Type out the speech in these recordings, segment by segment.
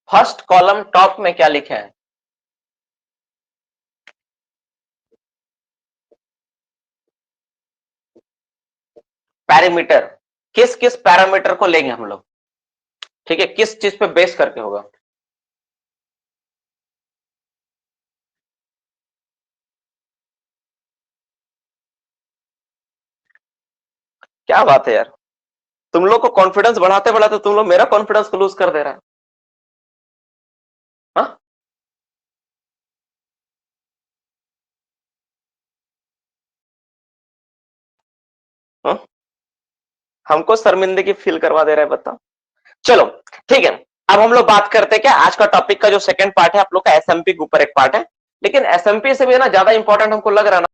First column top में क्या लिखे हैं? पैरामीटर। किस किस पैरामीटर को लेंगे हम लोग? ठीक है, किस चीज पे बेस करके होगा? क्या बात है यार, तुम लोग को कॉन्फिडेंस बढ़ाते बढ़ाते तुम लोग मेरा कॉन्फिडेंस को लूज कर दे रहा है। हाँ? हाँ? हमको शर्मिंदगी फील करवा दे रहा है, बताओ। चलो ठीक है, अब हम लोग बात करते हैं क्या आज का टॉपिक का जो सेकंड पार्ट है, आप लोग का एसएमपी के ऊपर एक पार्ट है, लेकिन एसएमपी से भी ना ज्यादा इंपॉर्टेंट हमको लग रहा है ना।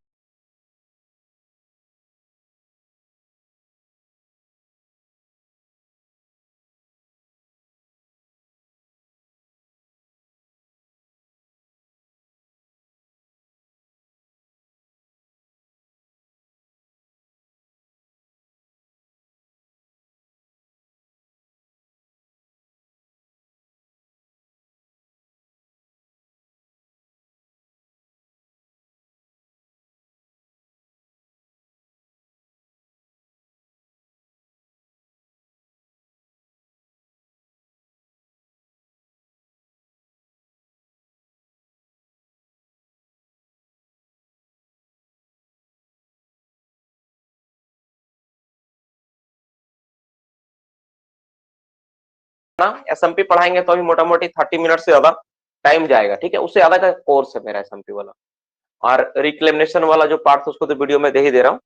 एसएमपी पढ़ाएंगे तो अभी मोटा मोटी 30 मिनट से ज्यादा टाइम जाएगा, ठीक है, उससे ज्यादा का कोर्स है मेरा एसएमपी वाला। और रिक्लेमिनेशन वाला जो पार्ट उसको तो वीडियो में दे ही दे रहा हूँ,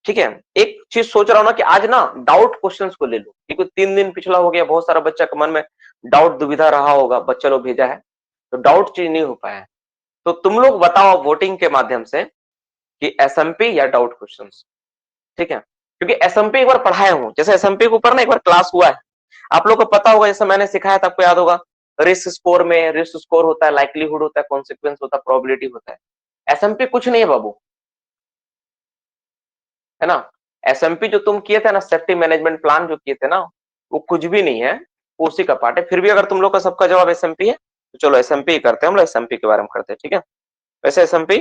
ठीक है। एक चीज सोच रहा हूँ ना कि आज ना डाउट क्वेश्चंस को ले लूं, क्योंकि 3 दिन पिछला हो गया, बहुत सारा बच्चा के मन में डाउट दुविधा रहा होगा, बच्चा लोग भेजा है तो डाउट चीज नहीं हो पाया है। तो तुम लोग बताओ वोटिंग के माध्यम से कि एसएमपी या डाउट क्वेश्चंस, ठीक है, क्योंकि एसएमपी एक बार पढ़ाया हूं, जैसे एसएमपी के ऊपर ना एक बार क्लास हुआ है, आप लोग को पता होगा, जैसे मैंने सिखाया था, आपको याद होगा। रिस्क स्कोर में रिस्क स्कोर होता है, लाइक्लीहुड होता है, कॉन्सिक्वेंस होता है, प्रोबेबिलिटी होता है। एसएमपी कुछ नहीं है बाबू, है ना। एसएमपी जो तुम किए थे ना, सेफ्टी मैनेजमेंट प्लान जो किए थे ना, वो कुछ भी नहीं है, वो उसी का पार्ट है। फिर भी अगर तुम लोग का सबका जवाब एसएमपी है तो चलो एसएमपी करते हैं, हम लोग एसएमपी के बारे में करते हैं, ठीक है। वैसे एसएमपी,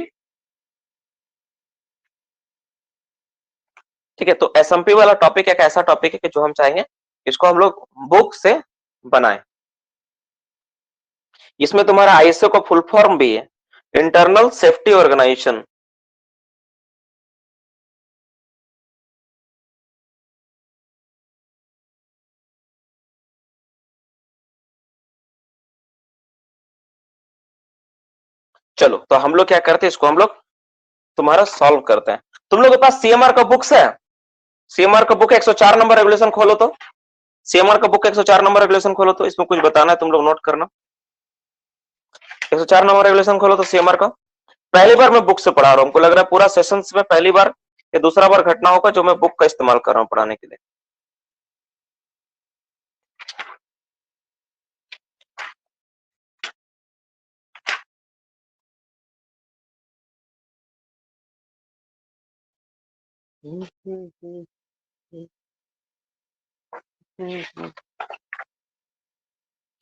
ठीक है, तो एसएमपी वाला टॉपिक एक ऐसा टॉपिक है कि जो हम चाहेंगे इसको हम लोग बुक से बनाएं। इसमें तुम्हारा आईएसओ का फुल फॉर्म भी है, इंटरनल सेफ्टी ऑर्गेनाइजेशन। चलो तो हम लोग क्या करते हैं, इसको हम लोग तुम्हारा सॉल्व करते हैं। तुम लोग के पास सीएमआर का बुक्स है? सीएमआर का बुक 104 नंबर रेगुलेशन खोलो तो, सीएमआर का बुक 104 नंबर रेगुलेशन खोलो तो, इसमें कुछ बताना है तुम लोग नोट करना। 104 नंबर रेगुलेशन खोलो तो सीएमआर का। पहली बार मैं बुक से पढ़ा रहा हूं, हमको लग रहा है पूरा सेशन में पहली बार या दूसरा बार घटना होगा जो मैं बुक का इस्तेमाल कर रहा हूं पढ़ाने के लिए।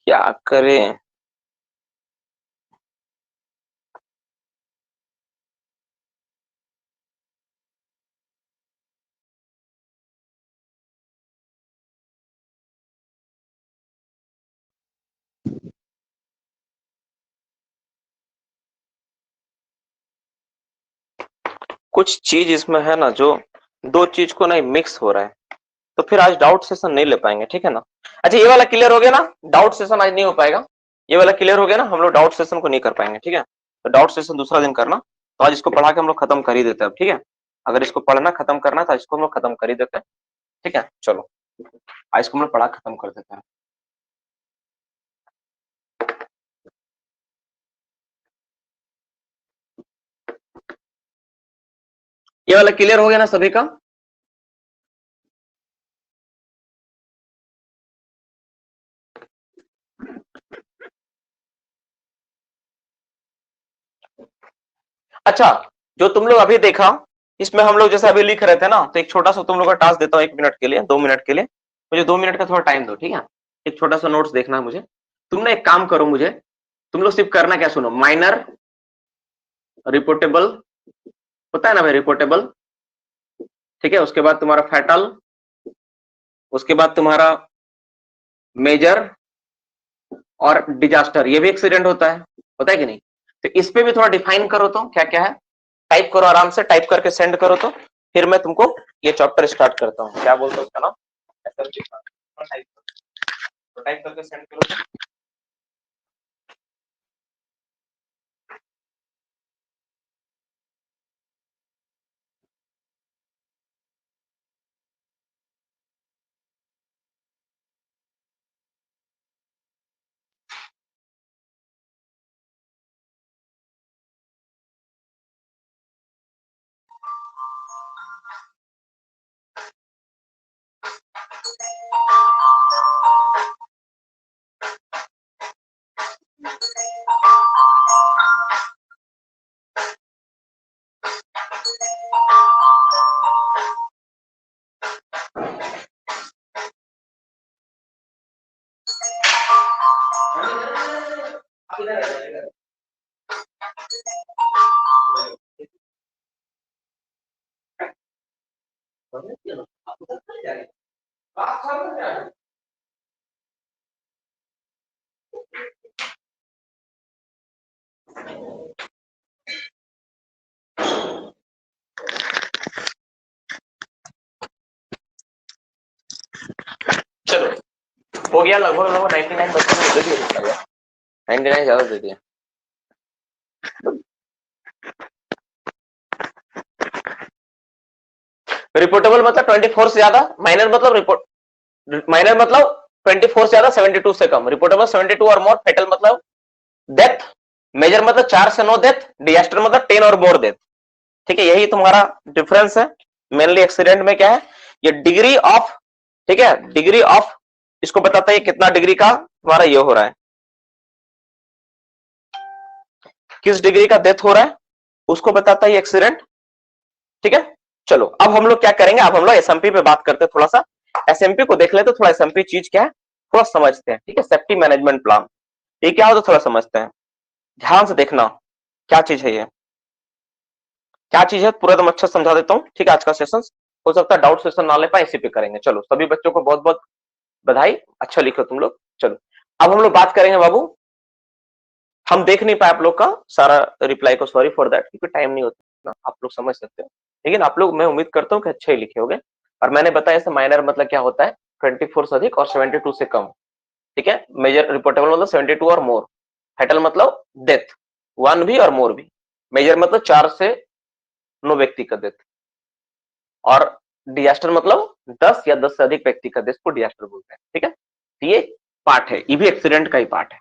क्या करें? कुछ चीज इसमें है ना जो दो चीज को नहीं मिक्स हो रहा है, तो फिर आज डाउट सेशन नहीं ले पाएंगे, ठीक है ना। अच्छा ये वाला क्लियर हो गया ना, डाउट सेशन आज नहीं हो पाएगा। ये वाला क्लियर हो गया ना, हम लोग डाउट सेशन को नहीं कर पाएंगे, ठीक है। तो डाउट सेशन दूसरा दिन करना, तो आज इसको पढ़ा के हम लोग खत्म कर ही देते हैं अब, ठीक है। अगर इसको पढ़ना खत्म करना था, इसको हम लोग खत्म कर ही देते हैं, ठीक है। चलो आज इसको हम लोग पढ़ा खत्म कर देते हैं। ये वाला क्लियर हो गया ना सभी का? अच्छा, जो तुम लोग अभी देखा, इसमें हम लोग जैसे अभी लिख रहे थे ना, तो एक छोटा सा तुम लोग का टास्क देता हूँ, 1 मिनट के लिए, 2 मिनट के लिए, मुझे 2 मिनट का थोड़ा टाइम दो, ठीक है। एक छोटा सा नोट्स देखना है मुझे, तुमने एक काम करो, मुझे तुम लोग सिर्फ करना क्या सुनो, माइनर रिपोर्टेबल होता है ना भाई, रिपोर्टेबल, ठीक है, उसके बाद तुम्हारा फैटल, उसके बाद तुम्हारा मेजर और डिजास्टर, ये भी एक्सीडेंट होता है कि नहीं? तो इस पे भी थोड़ा डिफाइन करो, तो क्या क्या है, टाइप करो, आराम से टाइप करके सेंड करो, तो फिर मैं तुमको ये चैप्टर स्टार्ट करता हूँ। क्या बोलते हो उसका नाम, टाइप करके सेंड करो। चलो, हो गया लगभग लगभग 99 बच्चों ने दे दिया, 99 ज्यादा दे दिया। रिपोर्टेबल मतलब 24 से ज्यादा, माइनर मतलब रिपोर्ट, माइनर मतलब 24 से ज्यादा, 72 से कम, रिपोर्टेबल 72 और मोर, फेटल मतलब डेथ, मेजर मतलब 4 से 9 डेथ, डिजास्टर मतलब 10 और मोर डेथ। ठीक है, यही तुम्हारा डिफरेंस है मेनली। एक्सीडेंट में क्या है, ये डिग्री ऑफ, ठीक है, डिग्री ऑफ इसको बताता है कितना डिग्री का तुम्हारा ये हो रहा है, किस डिग्री का डेथ हो रहा है उसको बताता है एक्सीडेंट। ठीक है, चलो अब हम लोग क्या करेंगे, अब हम लोग एसएमपी पे बात करते हैं थोड़ा सा। एसएमपी को देख लेते, थोड़ा एसएमपी चीज क्या है थोड़ा समझते हैं। ठीक है, सेफ्टी मैनेजमेंट प्लान ये क्या होता है थोड़ा समझते हैं, ध्यान से देखना क्या चीज है, ये क्या चीज है पूरा एकदम अच्छा समझा देता हूँ। ठीक है, आज का सेशन हो सकता है डाउट सेशन ना ले पाए, इसी पे करेंगे। चलो सभी बच्चों को बहुत बहुत बधाई, अच्छा लिखो तुम लोग। चलो अब हम लोग बात करेंगे बाबू, हम देख नहीं पाए आप लोग का सारा रिप्लाई को, सॉरी फॉर दैट, क्योंकि टाइम नहीं होता, आप लोग समझ सकते हो, लेकिन आप लोग मैं उम्मीद करता हूँ कि अच्छे ही लिखे होंगे। और मैंने बताया ऐसे माइनर मतलब क्या होता है, 24 से अधिक और 72 से कम। ठीक है, मेजर रिपोर्टेबल मतलब 72 और मोर, फैटल मतलब डेथ 1 भी और मोर भी, मेजर मतलब 4 से 9 व्यक्ति का डेथ, और डिजास्टर मतलब 10 या 10 से अधिक व्यक्ति का डेथ को डिजास्टर बोलते हैं। ठीक है, तो ये पार्ट है, ये भी एक्सीडेंट का ही पार्ट है।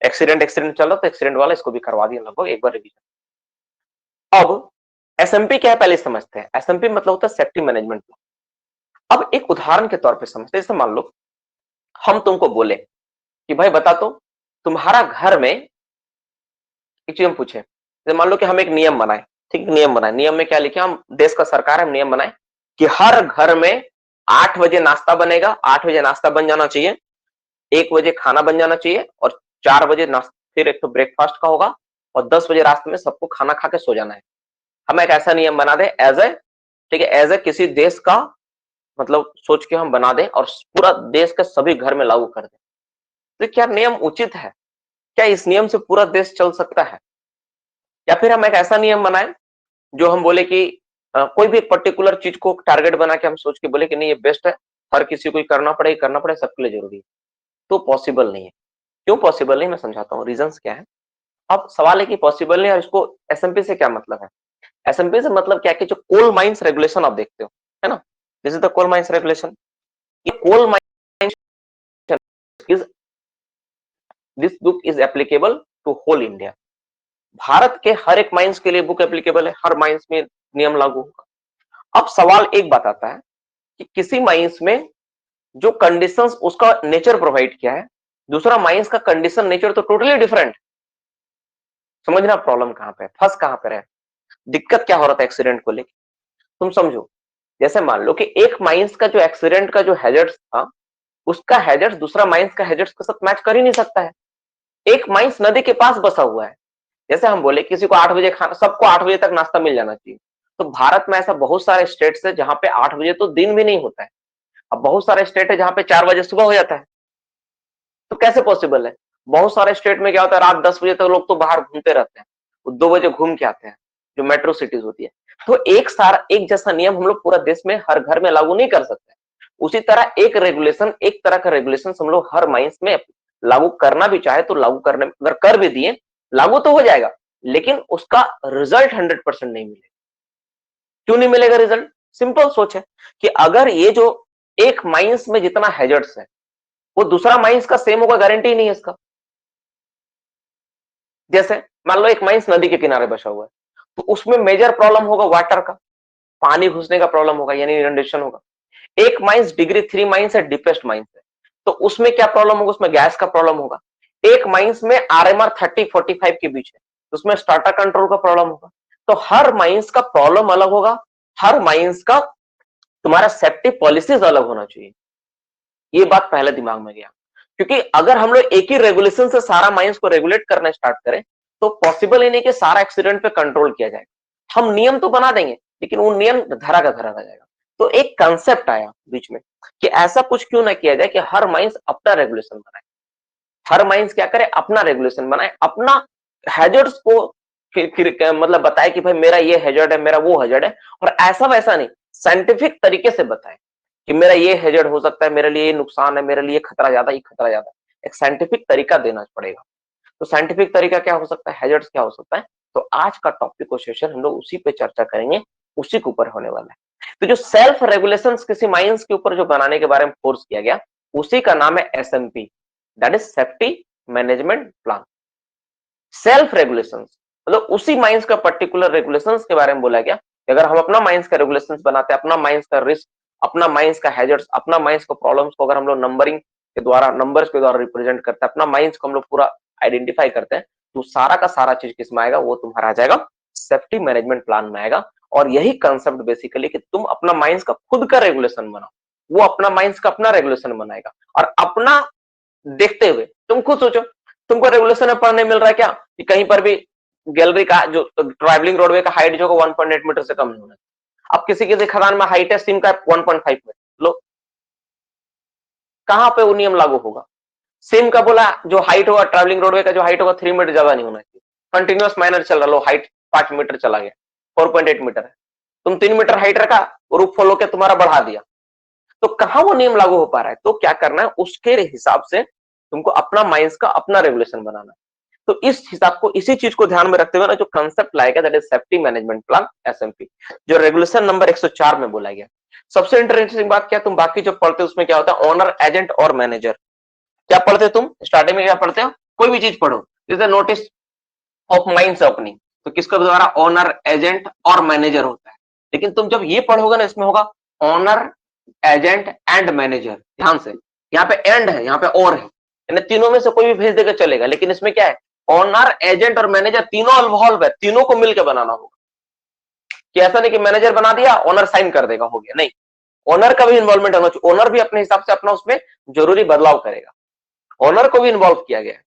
एक्सीडेंट चल रहा तो एक्सीडेंट वाला इसको भी करवा दिया लगभग एक बार रिवीजन। अब एसएमपी क्या है पहले समझते हैं। एसएमपी मतलब होता है सेफ्टी मैनेजमेंट प्लान। अब एक उदाहरण के तौर पे समझते हैं, जैसे मान लो हम तुमको बोले कि भाई बता तो तुम्हारा घर में, एक चीज हम पूछे, जैसे मान लो कि हम एक नियम बनाए, ठीक, नियम बनाए, नियम में क्या लिखे, हम देश का सरकार है, हम नियम बनाए कि हर घर में 8 बजे नाश्ता बनेगा, 8 बजे नाश्ता बन जाना चाहिए, 1 बजे खाना बन जाना चाहिए, और 4 बजे नाश्ता, फिर एक तो ब्रेकफास्ट का होगा, और 10 बजे रास्ते में सबको खाना खा के सो जाना है। हम एक ऐसा नियम बना दे एज ए, ठीक है, एज ए किसी देश का मतलब सोच के हम बना दें और पूरा देश के सभी घर में लागू कर दें, तो क्या नियम उचित है? क्या इस नियम से पूरा देश चल सकता है? या फिर हम एक ऐसा नियम बनाए जो हम बोले कि कोई भी पर्टिकुलर चीज को टारगेट बना के हम सोच के बोले कि नहीं ये बेस्ट है, हर किसी को करना पड़े, सबके लिए जरूरी है, तो पॉसिबल नहीं है। क्यों पॉसिबल नहीं, मैं समझाता हूँ रीजंस क्या है। अब सवाल है कि पॉसिबल नहीं, और इसको एसएमपी से क्या मतलब है। एसएमपी से मतलब क्या है कि जो कोल माइंस रेगुलेशन आप देखते हो, है ना, this is the coal mines regulation. ये coal mines is, this book is applicable to whole India. Bharat के हर एक माइंस के लिए बुक एप्लीकेबल है, हर माइंस में नियम लागू होगा। अब सवाल एक बात आता है कि किसी माइंस में जो कंडीशंस उसका नेचर प्रोवाइड किया है, दूसरा माइंस का कंडीशन नेचर तो टोटली डिफरेंट। समझना प्रॉब्लम कहां पे है, फंस कहां पे है, दिक्कत क्या हो रहा था एक्सीडेंट को लेकर, तुम समझो। जैसे मान लो कि एक माइंस का जो एक्सीडेंट का जो हैजर्ड था उसका हैजर्ड्स दूसरा माइंस का हैजर्ड्स के साथ मैच कर ही नहीं सकता है। एक माइंस नदी के पास बसा हुआ है। जैसे हम बोले किसी को 8 बजे खाना, सबको 8 बजे तक नाश्ता मिल जाना चाहिए। तो भारत में ऐसा बहुत सारे स्टेट्स है जहां पे 8 बजे तो दिन भी नहीं होता है। अब बहुत सारे स्टेट है जहां पे 4 बजे सुबह हो जाता है। तो कैसे पॉसिबल है? बहुत सारे स्टेट में क्या होता है, रात 10 बजे तक लोग तो बाहर घूमते रहते हैं, वो 2 बजे घूम के आते हैं, जो मेट्रो सिटीज होती है। तो एक जैसा नियम हम लोग पूरा देश में हर घर में लागू नहीं कर सकते। उसी तरह एक रेगुलेशन, एक तरह का रेगुलेशन हम लोग हर माइंस में लागू करना भी चाहे तो लागू करने, अगर कर भी दिए लागू तो हो जाएगा, लेकिन उसका रिजल्ट 100% नहीं मिलेगा। क्यों नहीं मिलेगा रिजल्ट? सिंपल सोच है कि अगर ये जो एक माइंस में जितना हैजर्ड्स है वो दूसरा माइंस का सेम होगा, गारंटी नहीं है इसका। जैसे मान लो एक माइंस नदी के किनारे बसा हुआ है, तो उसमें मेजर प्रॉब्लम होगा वाटर का, पानी घुसने का प्रॉब्लम होगा, यानी इनंडेशन होगा। एक माइंस डिग्री 3 माइंस है, डीपेस्ट माइंस है, तो उसमें क्या प्रॉब्लम होगा? उसमें गैस का प्रॉब्लम होगा। एक माइंस में आरएमआर 30-45 के बीच है, तो उसमें स्टार्टर कंट्रोल का प्रॉब्लम होगा। तो हर माइंस का प्रॉब्लम अलग होगा, हर माइंस का तुम्हारा सेफ्टी पॉलिसीज अलग होना चाहिए। ये बात पहले दिमाग में गया, क्योंकि अगर हम लोग एक ही रेगुलेशन से सारा माइंस को रेगुलेट करना स्टार्ट करें तो पॉसिबल ही नहीं कि सारा एक्सीडेंट पे कंट्रोल किया जाएगा। हम नियम तो बना देंगे लेकिन वो नियम धरा का धरा रह जाएगा। तो एक कंसेप्ट आया बीच में कि ऐसा कुछ क्यों ना किया जाए कि हर माइंस अपना रेगुलेशन बनाए, हर माइंस क्या करे, अपना रेगुलेशन बनाए, अपना हैजर्ड्स को फिर मतलब बताए कि भाई मेरा ये हैजर्ड है, मेरा वो हैजर्ड है, और ऐसा वैसा नहीं, साइंटिफिक तरीके से बताए कि मेरा ये हैजर्ड हो सकता है, मेरे लिए ये नुकसान है, मेरे लिए खतरा ज्यादा, ये खतरा ज्यादा है। एक साइंटिफिक तरीका देना पड़ेगा। तो साइंटिफिक तरीका क्या हो सकता है, हैजर्ड्स क्या हो सकता है? तो आज का टॉपिक और सेशन हम लोग उसी पे चर्चा करेंगे, उसी के ऊपर होने वाला है। तो जो सेल्फ रेगुलेशन किसी माइंस के ऊपर जो बनाने के बारे में फोर्स किया गया, उसी का नाम है SMP, that is safety management plan. Self regulation मतलब उसी माइंस का पर्टिकुलर रेगुलेशंस के बारे में बोला गया कि अगर हम अपना माइंस का रेगुलेशंस बनाते हैं, अपना माइंस का रिस्क, अपना माइंस का हैजर्ड्स, अपना माइंस का प्रॉब्लम्स को अगर हम लोग नंबरिंग के द्वारा, नंबर्स के द्वारा रिप्रेजेंट करते हैं, अपना माइंस को हम लोग पूरा आइडेंटिफाई करते हैं, तो सारा का सारा चीज किसमें आएगा? वो तुम्हारा आ जाएगा सेफ्टी मैनेजमेंट प्लान में आएगा। और यही कंसेप्ट बेसिकली कि तुम अपना माइंस का खुद का रेगुलेशन बनाओ, वो अपना माइंस का अपना रेगुलेशन बनाएगा। और अपना देखते हुए तुम खुद सोचो, तुमको रेगुलेशन में पढ़ने मिल रहा है क्या कि कहीं पर भी गैलरी का जो ट्रैवलिंग रोडवे का हाइट जो 1.8 मीटर से कम नहीं होना। अब किसी किसी खदान में हाइट है सिम का 1.5 मीटर, लो कहां पे वो नियम लागू होगा? सिम का बोला जो हाइट होगा, ट्रैवलिंग रोडवे का जो हाइट होगा 3 मीटर ज्यादा नहीं होना चाहिए, कंटिन्यूअस माइनर चल रहा, लो हाइट 5 मीटर चला गया, 4.8 मीटर है, तुम 3 मीटर हाइट रखा, रूफ फॉलो के तुम्हारा बढ़ा दिया, तो कहां वो नियम लागू हो पा रहा है? तो क्या करना है, उसके हिसाब से तुमको अपना माइंस का अपना रेगुलेशन बनाना है। तो इस हिसाब को, इसी चीज को ध्यान में रखते हुए ना जो कंसेप्ट लाएगा, that is safety management plan SMP, जो रेगुलेशन नंबर 104 में बोला गया। सबसे इंटरेस्टिंग बात क्या, तुम बाकी जो पढ़ते हो उसमें क्या होता है, ओनर, एजेंट और मैनेजर। क्या पढ़ते हो तुम स्टार्टिंग में? क्या पढ़ते हो? कोई भी चीज पढ़ो, जैसे नोटिस ऑफ माइंस ओपनिंग, तो किसके द्वारा? ओनर, एजेंट और मैनेजर होता है। लेकिन तुम जब ये पढ़ोगे ना, इसमें होगा ओनर, एजेंट एंड मैनेजर। ध्यान से, यहाँ पे एंड है, यहाँ पे और है, यानी तीनों में से कोई भी भेज देकर चलेगा, लेकिन इसमें क्या है, ओनर, एजेंट और मैनेजर तीनों इन्वॉल्व है, तीनों को मिलकर बनाना होगा। कि ऐसा नहीं कि मैनेजर बना दिया, ओनर साइन कर देगा, हो गया, नहीं, ओनर का भी इन्वॉल्वमेंट होना चाहिए। ओनर भी अपने हिसाब से अपना उसमें जरूरी बदलाव करेगा, ओनर को भी इन्वॉल्व किया गया है।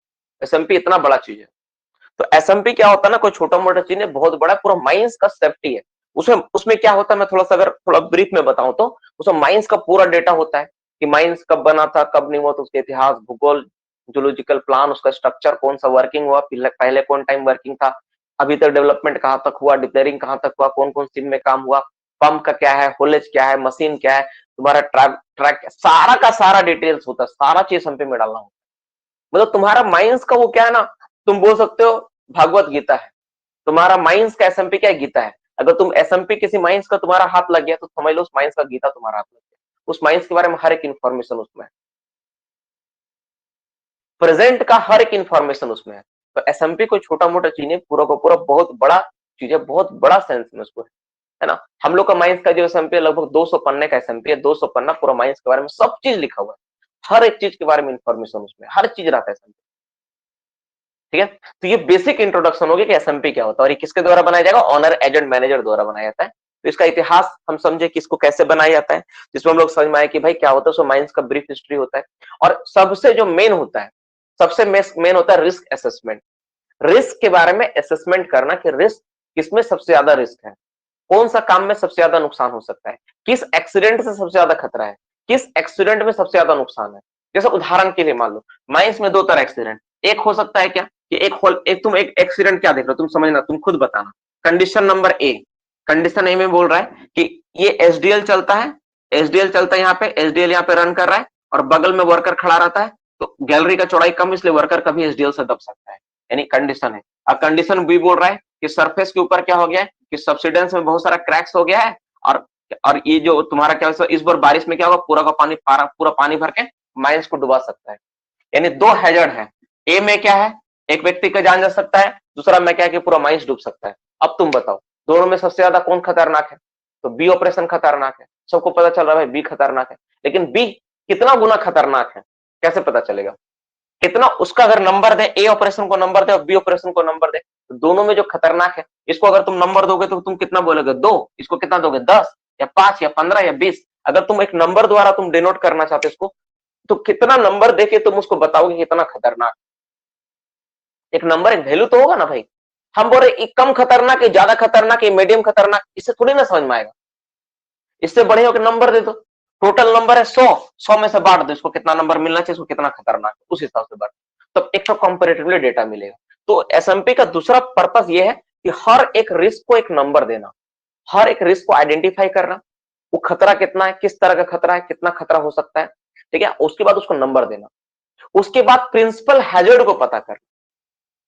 एसएमपी इतना बड़ा चीज है। तो एसएमपी क्या होता है ना, कोई छोटा मोटा चीज नहीं, बहुत बड़ा, पूरा माइंस का सेफ्टी है। उसमें उसमें क्या होता है, मैं थोड़ा सा अगर थोड़ा ब्रीफ में बताऊं तो उसमें माइंस का पूरा डेटा होता है कि माइंस कब बना था, कब नहीं हुआ, तो उसके इतिहास, भूगोल, जूलॉजिकल प्लान, उसका स्ट्रक्चर, कौन सा वर्किंग हुआ, पहले कौन टाइम वर्किंग था, अभी तक डेवलपमेंट कहां तक हुआ, डिप्लेयरिंग कहां तक हुआ, कौन कौन सीन में काम हुआ, पंप का क्या है, होलेज क्या है, मशीन क्या है, तुम्हारा ट्रैक, सारा का सारा डिटेल्स होता है, सारा चीज हम पे में डालना होता है। मतलब तुम्हारा माइंस का वो क्या है ना, तुम बोल सकते हो भगवत गीता है, तुम्हारा माइंस का एसएमपी क्या है, गीता है। अगर तुम एसएमपी किसी माइंस का तुम्हारा हाथ लग गया तो समझ लो उस माइंस का गीता तुम्हारा हाथ लग गया, उस माइंस के बारे में हर एक इंफॉर्मेशन उसमें है, प्रेजेंट का हर एक इंफॉर्मेशन उसमें है। तो एसएमपी कोई छोटा मोटा चीज नहीं, पूरा का पूरा बहुत बड़ा चीज है, बहुत बड़ा सेंस में उसको है ना। हम लोग का माइंस का जो एसएमपी है लगभग 200 पन्ने का एसएमपी है, 200 पन्ना पूरा माइंस के बारे में सब चीज लिखा हुआ है, हर एक चीज के बारे में इंफॉर्मेशन उसमें, हर चीज रहता है एसएमपी। ठीक है, तो ये बेसिक इंट्रोडक्शन हो गया कि एसएमपी क्या होता है और ये किसके द्वारा बनाया जाएगा, ऑनर, एजेंट, मैनेजर द्वारा बनाया जाता है। तो इसका इतिहास हम समझे कि इसको कैसे बनाया जाता है, जिसमें हम लोग समझ में आए कि भाई क्या होता है, सो माइंस का ब्रीफ हिस्ट्री होता है। और सबसे जो मेन होता है, सबसे मेन होता है रिस्क असेसमेंट। रिस्क के बारे में असेसमेंट करना कि रिस्क किसमें सबसे ज्यादा रिस्क है, कौन सा काम में सबसे ज्यादा नुकसान हो सकता है, किस एक्सीडेंट से सबसे ज्यादा खतरा है, किस एक्सीडेंट में सबसे ज्यादा नुकसान है। जैसे उदाहरण के लिए मान लो माइंस में दो तरह एक्सीडेंट, एक हो सकता है क्या कि तुम एक एक्सीडेंट क्या देख रहे हो, तुम समझना, तुम खुद बताना। कंडीशन नंबर ए, कंडीशन ए में बोल रहा है कि ये एसडीएल चलता है, एसडीएल चलता है यहाँ पे, एसडीएल यहाँ पे रन कर रहा है और बगल में वर्कर खड़ा रहता है, तो गैलरी का चौड़ाई कम, इसलिए वर्कर कभी एसडीएल से दब सकता है, यानी कंडीशन है। अब कंडीशन बी बोल रहा है कि सरफेस के ऊपर क्या हो गया है कि सब्सिडेंस में बहुत सारा क्रैक्स हो गया है, और ये जो तुम्हारा क्या इस बार बारिश में क्या होगा, पूरा पानी भर के माइंस को डुबा सकता है। यानी दो हैजर्ड है, ए में क्या है, एक व्यक्ति का जान जा सकता है, दूसरा में क्या है कि पूरा माइंस डूब सकता है। अब तुम बताओ दोनों में सबसे ज्यादा कौन खतरनाक है, तो बी ऑपरेशन खतरनाक है, सबको पता चल रहा है बी खतरनाक है, लेकिन बी कितना गुना खतरनाक है कैसे पता चलेगा, कितना उसका अगर नंबर दे, ए ऑपरेशन को नंबर दे और बी ऑपरेशन को नंबर दे, तो दोनों में जो खतरनाक है, इसको अगर तुम नंबर दोगे तो तुम कितना बोलोगे, 2, इसको कितना दोगे, 10 या 5 या 15 या 20। अगर तुम एक नंबर द्वारा तुम डिनोट करना चाहते इसको, तो कितना नंबर देके तुम उसको बताओगे कितना खतरनाक। एक नंबर, एक वैल्यू तो होगा ना भाई। हम बोल रहे कम खतरनाक है, ज्यादा खतरनाक है, मीडियम खतरनाक, इससे थोड़ी ना समझ में आएगा। इससे बढ़िया होकर नंबर दे दो, टोटल नंबर है 100 में से बांट दो, इसको कितना नंबर मिलना चाहिए, इसको कितना खतरनाक है, उस हिसाब से बांट, तो एक तो कंपैरेटिवली डेटा मिलेगा। तो एसएमपी का दूसरा पर्पस यह है कि हर एक रिस्क को एक नंबर देना, हर एक रिस्क को आइडेंटिफाई करना, वो खतरा कितना है, किस तरह का खतरा है, कितना खतरा हो सकता है, ठीक है, उसके बाद उसको नंबर देना। उसके बाद प्रिंसिपल हैजर्ड को पता करना।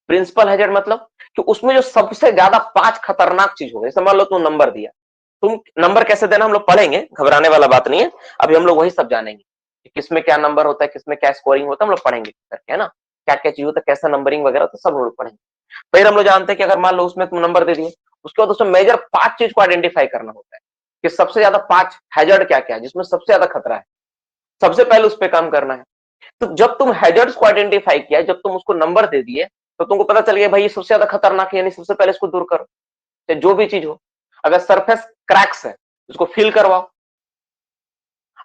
प्रिंसिपल हैजर्ड मतलब कि उसमें जो सबसे ज्यादा 5 खतरनाक चीज हो, जैसे मान लो तुम नंबर दिया, तुम नंबर कैसे देना हम लोग पढ़ेंगे, घबराने वाला बात नहीं है, अभी हम लोग वही सब जानेंगे कि किसमें क्या नंबर होता है, किसमें क्या स्कोरिंग होता है, हम लोग पढ़ेंगे है ना, क्या क्या चीज होता है, कैसा नंबरिंग वगैरह, तो सब हम लोग पढ़ेंगे। फिर हम लोग जानते हैं कि अगर मान लो उसमें तुम नंबर दे दिए, उसके बाद उसमें मेजर 5 चीज को आइडेंटिफाई करना होता है कि सबसे ज्यादा 5 हैजर्ड क्या क्या है, जिसमें सबसे ज्यादा खतरा है, सबसे पहले उस पर काम करना है। तो जब तुम हैजर्ड्स को आइडेंटिफाई किया, जब तुम उसको नंबर दे दिए, तो तुमको पता चल गया भाई ये सबसे ज्यादा खतरनाक है, यानी सबसे पहले इसको दूर करो, चाहे जो भी चीज हो। अगर सरफेस क्रैक्स है उसको फिल करवाओ,